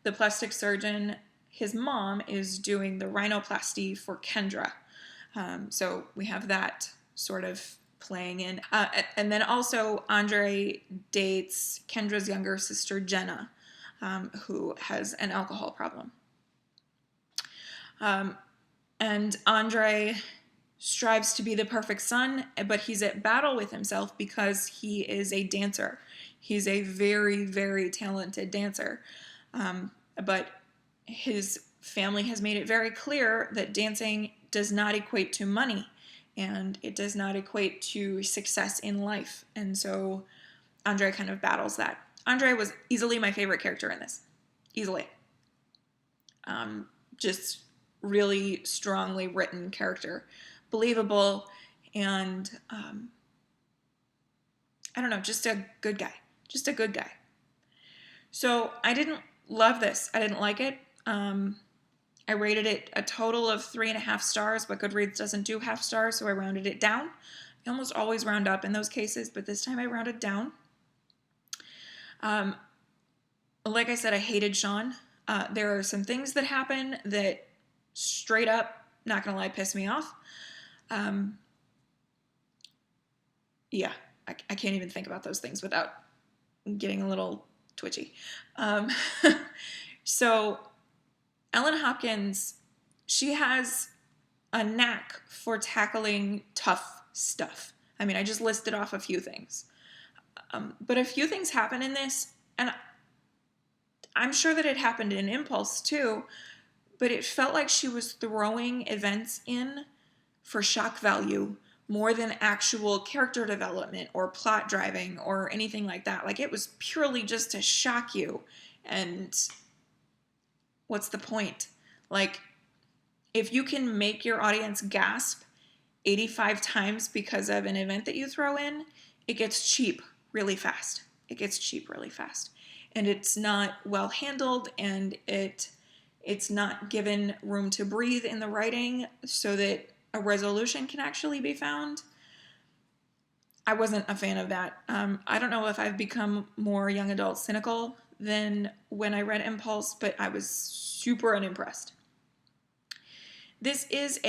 The plastic surgeon, his mom, is doing the rhinoplasty for Kendra. So we have that sort of playing in. And then also Andre dates Kendra's younger sister, Gina, who has an alcohol problem. And Andre strives to be the perfect son, but he's at battle with himself because he is a dancer. He's a very, very talented dancer. But his family has made it very clear that dancing does not equate to money, and it does not equate to success in life. And so Andre kind of battles that. Andre was easily my favorite character in this. Easily. Just really strongly written character. Believable, and I don't know, just a good guy. Just a good guy. So I didn't love this. I didn't like it. I rated it a total of 3.5 stars, but Goodreads doesn't do half stars, so I rounded it down. I almost always round up in those cases, but this time I rounded down. Like I said, I hated Sean. There are some things that happen that straight up, not gonna lie, piss me off. yeah, I can't even think about those things without getting a little twitchy. So Ellen Hopkins, she has a knack for tackling tough stuff. I mean, I just listed off a few things. But a few things happen in this, and I'm sure that it happened in Impulse too, but it felt like she was throwing events in for shock value more than actual character development or plot driving or anything like that. Like, it was purely just to shock you. And what's the point? Like, if you can make your audience gasp 85 times because of an event that you throw in, it gets cheap really fast. It gets cheap really fast. And it's not well handled, and it's not given room to breathe in the writing so that a resolution can actually be found. I wasn't a fan of that. I don't know if I've become more young adult cynical than when I read Impulse, but I was super unimpressed. This is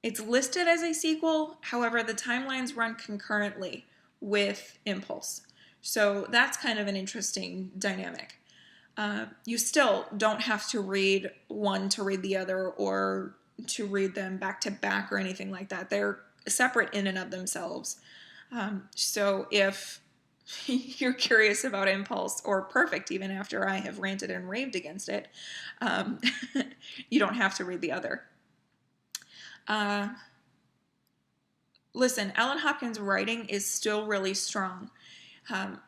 it's listed as a sequel, however, the timelines run concurrently with Impulse. So that's kind of an interesting dynamic. You still don't have to read one to read the other or to read them back to back or anything like that. They're separate in and of themselves. So if you're curious about Impulse, or Perfect, even after I have ranted and raved against it, you don't have to read the other. Listen, Ellen Hopkins' writing is still really strong.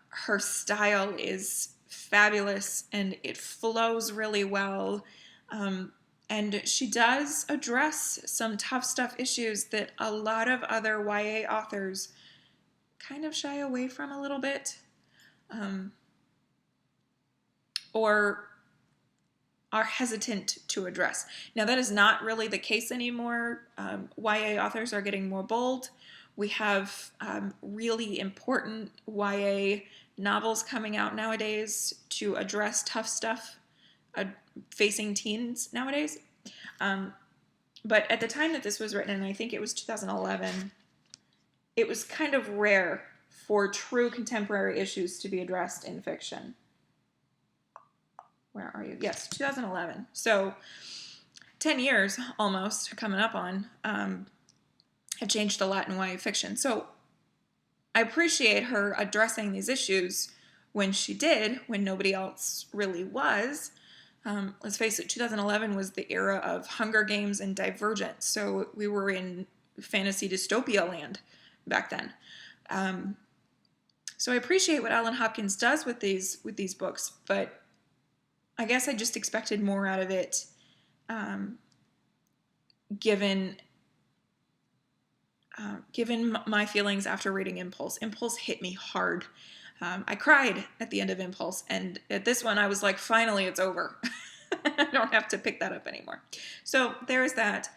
Her style is fabulous, and it flows really well. And she does address some tough stuff issues that a lot of other YA authors kind of shy away from a little bit, or are hesitant to address. Now, that is not really the case anymore. YA authors are getting more bold. We have really important YA novels coming out nowadays to address tough stuff facing teens nowadays. But at the time that this was written, and I think it was 2011, it was kind of rare for true contemporary issues to be addressed in fiction. Where are you? Yes, 2011. So 10 years almost coming up on have changed a lot in YA fiction. So I appreciate her addressing these issues when she did, when nobody else really was. Let's face it, 2011 was the era of Hunger Games and Divergent. So we were in fantasy dystopia land back then. So I appreciate what Ellen Hopkins does with these books, but I guess I just expected more out of it, given my feelings after reading Impulse. Impulse hit me hard. I cried at the end of Impulse, and at this one I was like, finally it's over. I don't have to pick that up anymore. So there's that.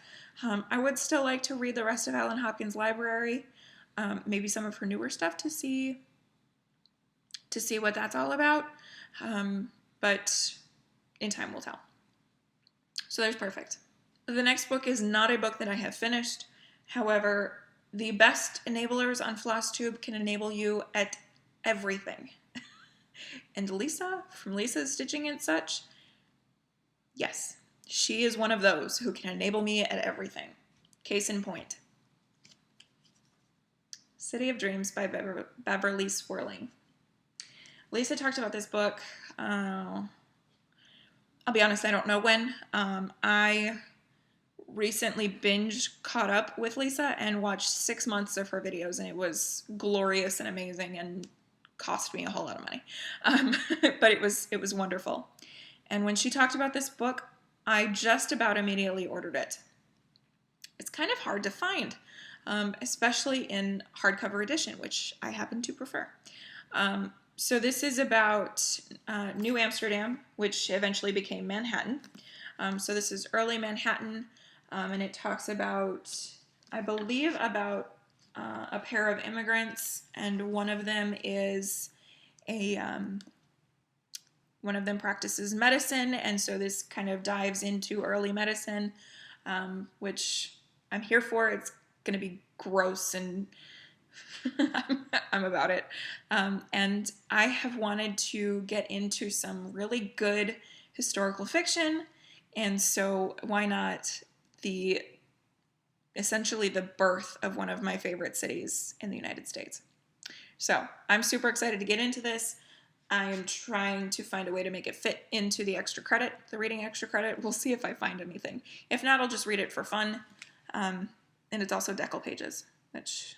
I would still like to read the rest of Ellen Hopkins' library, maybe some of her newer stuff to see what that's all about, but in time will tell. So there's Perfect. The next book is not a book that I have finished. However, the best enablers on FlossTube can enable you at everything. And Lisa, from Lisa's Stitching and Such, yes, she is one of those who can enable me at everything. Case in point. City of Dreams by Beverly Swirling. Lisa talked about this book, I'll be honest, I don't know when. I recently caught up with Lisa and watched 6 months of her videos, and it was glorious and amazing and cost me a whole lot of money. But it was wonderful. And when she talked about this book, I just about immediately ordered it. It's kind of hard to find, especially in hardcover edition, which I happen to prefer. So this is about New Amsterdam, which eventually became Manhattan. So this is early Manhattan, and it talks about, I believe, about a pair of immigrants, and one of them is one of them practices medicine, and so this kind of dives into early medicine, which I'm here for. It's going to be gross and I'm about it. And I have wanted to get into some really good historical fiction, and so why not essentially the birth of one of my favorite cities in the United States. So I'm super excited to get into this. I am trying to find a way to make it fit into the extra credit, the reading extra credit. We'll see if I find anything. If not, I'll just read it for fun. And it's also decal pages, which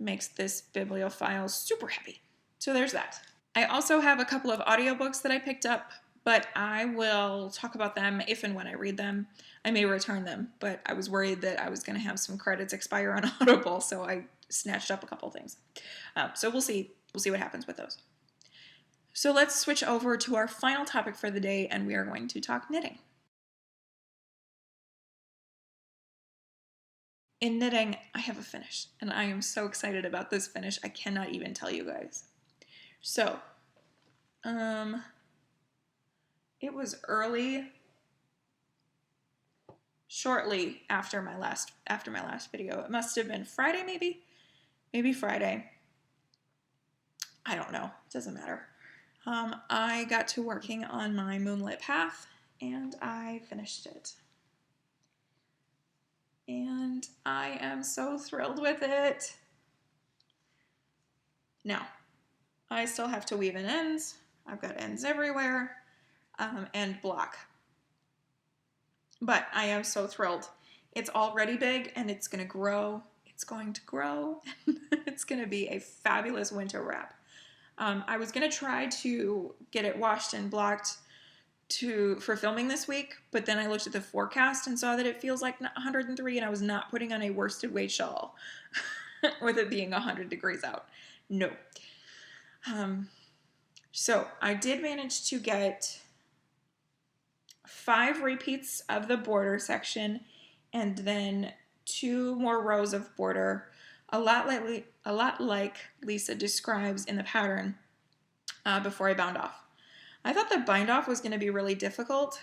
makes this bibliophile super happy. So there's that. I also have a couple of audiobooks that I picked up, but I will talk about them if and when I read them. I may return them, but I was worried that I was going to have some credits expire on Audible, so I snatched up a couple things. So we'll see. We'll see what happens with those. So let's switch over to our final topic for the day, and we are going to talk knitting. In knitting, I have a finish, and I am so excited about this finish. I cannot even tell you guys. So, it was shortly after my last video. It must have been Friday, maybe Friday. I don't know. It doesn't matter. I got to working on my Moonlit path, and I finished it. And I am so thrilled with it. Now, I still have to weave in ends. I've got ends everywhere, and block. But I am so thrilled. It's already big, and it's going to grow. It's going to grow. It's going to be a fabulous winter wrap. I was going to try to get it washed and blocked for filming this week, but then I looked at the forecast and saw that it feels like 103, and I was not putting on a worsted weight shawl with it being 100 degrees out. No. So I did manage to get 5 repeats of the border section, and then 2 more rows of border, a lot like Lisa describes in the pattern, before I bound off. I thought the bind off was going to be really difficult.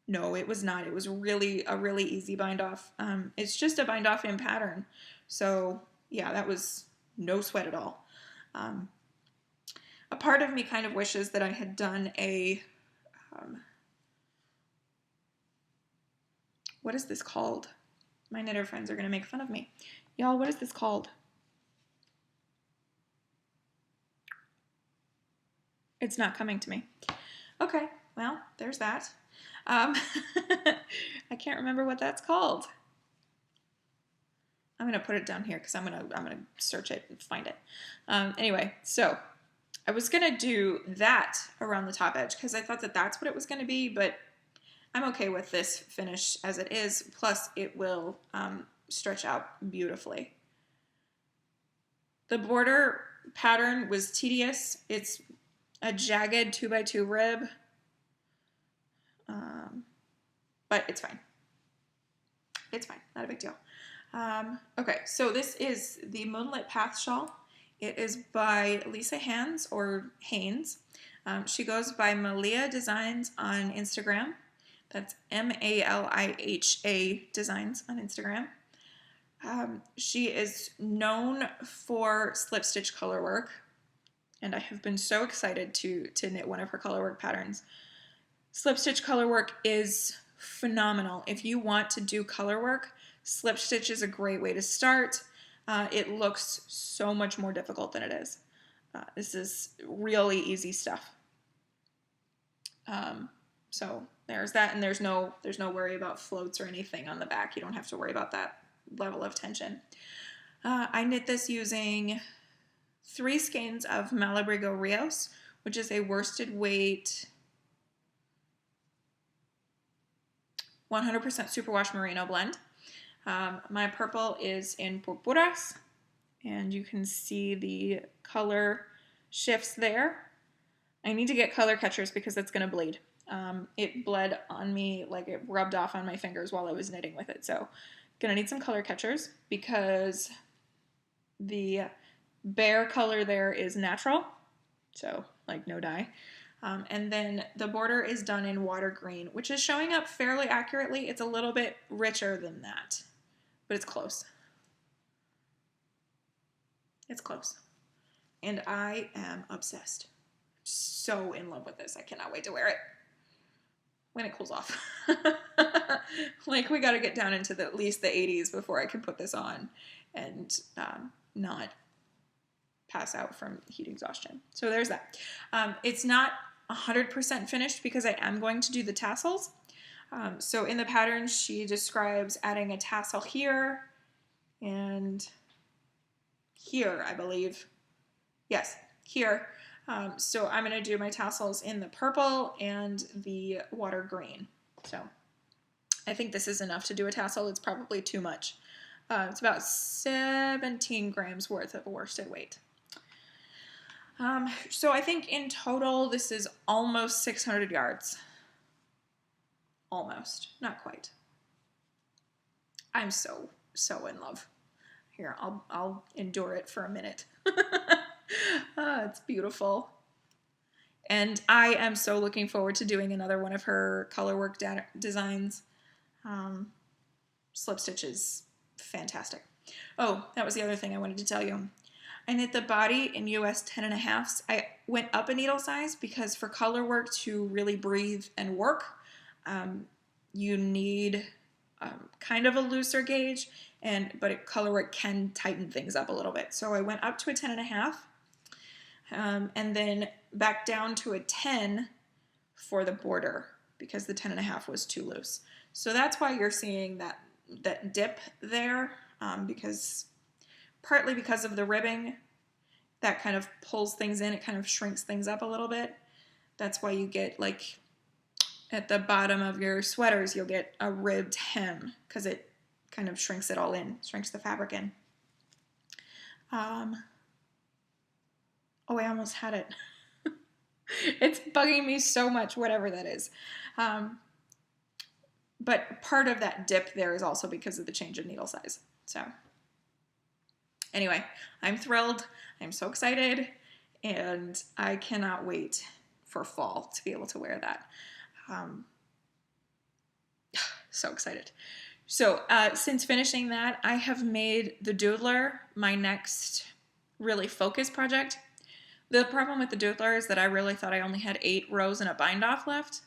No, it was not. It was a really easy bind off. It's just a bind off in pattern. So yeah, that was no sweat at all. A part of me kind of wishes that I had done a, what is this called? My knitter friends are going to make fun of me. Y'all, what is this called? It's not coming to me. Okay, well, there's that. I can't remember what that's called. I'm gonna put it down here because I'm gonna search it and find it. Anyway, so I was gonna do that around the top edge because I thought that that's what it was gonna be, but I'm okay with this finish as it is. Plus, it will stretch out beautifully. The border pattern was tedious. It's a jagged 2x2 rib, but it's fine. It's fine, not a big deal. Okay, so this is the Moonlit Path Shawl. It is by Lisa Haynes. She goes by Malia Designs on Instagram. That's Maliha Designs on Instagram. She is known for slip stitch color work, and I have been so excited to knit one of her colorwork patterns. Slip stitch colorwork is phenomenal. If you want to do colorwork, slip stitch is a great way to start. It looks so much more difficult than it is. This is really easy stuff. So there's that, and there's no worry about floats or anything on the back. You don't have to worry about that level of tension. I knit this using 3 skeins of Malabrigo Rios, which is a worsted weight 100% superwash merino blend. My purple is in Purpuras, and you can see the color shifts there. I need to get color catchers because it's going to bleed. It bled on me, like it rubbed off on my fingers while I was knitting with it. So going to need some color catchers because the bare color there is natural, so like no dye. And then the border is done in water green, which is showing up fairly accurately. It's a little bit richer than that. but it's close. It's close. And I am obsessed. So in love with this. I cannot wait to wear it when it cools off. Like, we got to get down into at least the 80s before I can put this on and not pass out from heat exhaustion. So there's that. It's not 100% finished because I am going to do the tassels. So in the pattern, she describes adding a tassel here and here, I believe. Yes, here. So I'm going to do my tassels in the purple and the water green. So I think this is enough to do a tassel. It's probably too much. It's about 17 grams worth of worsted weight. So I think in total this is almost 600 yards. Almost, not quite. I'm so in love. Here, I'll endure it for a minute. It's beautiful. And I am so looking forward to doing another one of her colorwork designs. Slip stitch is fantastic. Oh, that was the other thing I wanted to tell you. I knit the body in US 10.5s. I went up a needle size because for colorwork to really breathe and work, you need kind of a looser gauge, but colorwork can tighten things up a little bit. So I went up to a 10.5, and then back down to a 10 for the border because the 10.5 was too loose. So that's why you're seeing that dip there, partly because of the ribbing that kind of pulls things in. It kind of shrinks things up a little bit. That's why you get, like, at the bottom of your sweaters, you'll get a ribbed hem because it kind of shrinks it all in, shrinks the fabric in. Oh, I almost had it. It's bugging me so much, whatever that is. But part of that dip there is also because of the change of needle size. So anyway, I'm thrilled. I'm so excited. And I cannot wait for fall to be able to wear that. So excited. So since finishing that, I have made the doodler my next really focus project. The problem with the doodler is that I really thought I only had 8 rows and a bind off left.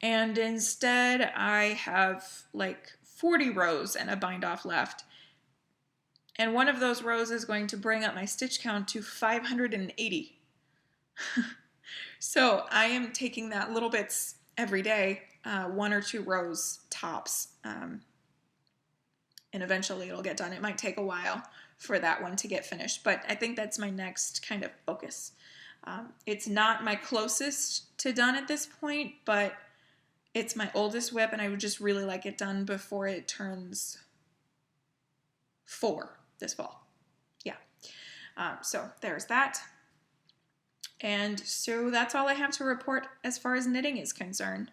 And instead I have like 40 rows and a bind off left. And one of those rows is going to bring up my stitch count to 580. So I am taking that little bits every day, 1 or 2 rows tops, and eventually it'll get done. It might take a while for that one to get finished, but I think that's my next kind of focus. It's not my closest to done at this point, but it's my oldest whip, and I would just really like it done before it turns 4 this fall. Yeah. So there's that. And so that's all I have to report as far as knitting is concerned.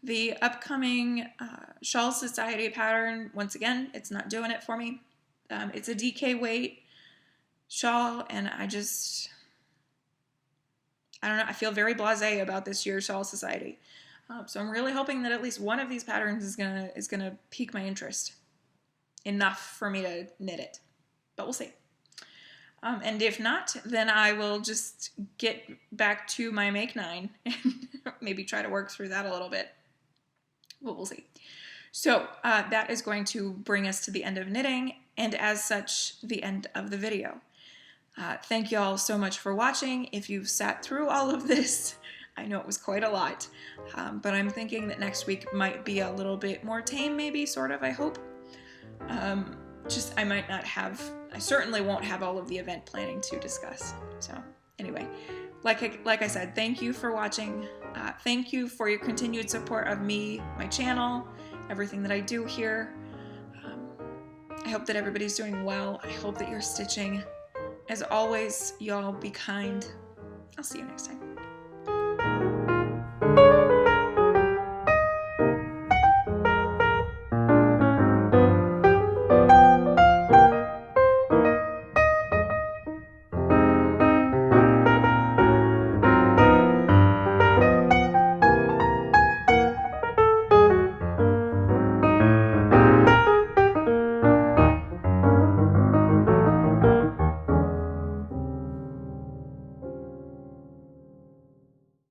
The upcoming Shawl Society pattern, once again, it's not doing it for me. It's a DK weight shawl, and I don't know, I feel very blasé about this year's Shawl Society. So I'm really hoping that at least one of these patterns is gonna pique my interest enough for me to knit it, but we'll see. And if not, then I will just get back to my Make 9 and maybe try to work through that a little bit. But we'll see. So that is going to bring us to the end of knitting, and as such, the end of the video. Thank you all so much for watching. If you've sat through all of this, I know it was quite a lot, but I'm thinking that next week might be a little bit more tame, maybe, sort of, I hope. I certainly won't have all of the event planning to discuss. So anyway, like I said, thank you for watching. Thank you for your continued support of me, my channel, everything that I do here. I hope that everybody's doing well. I hope that you're stitching. As always, y'all be kind. I'll see you next time.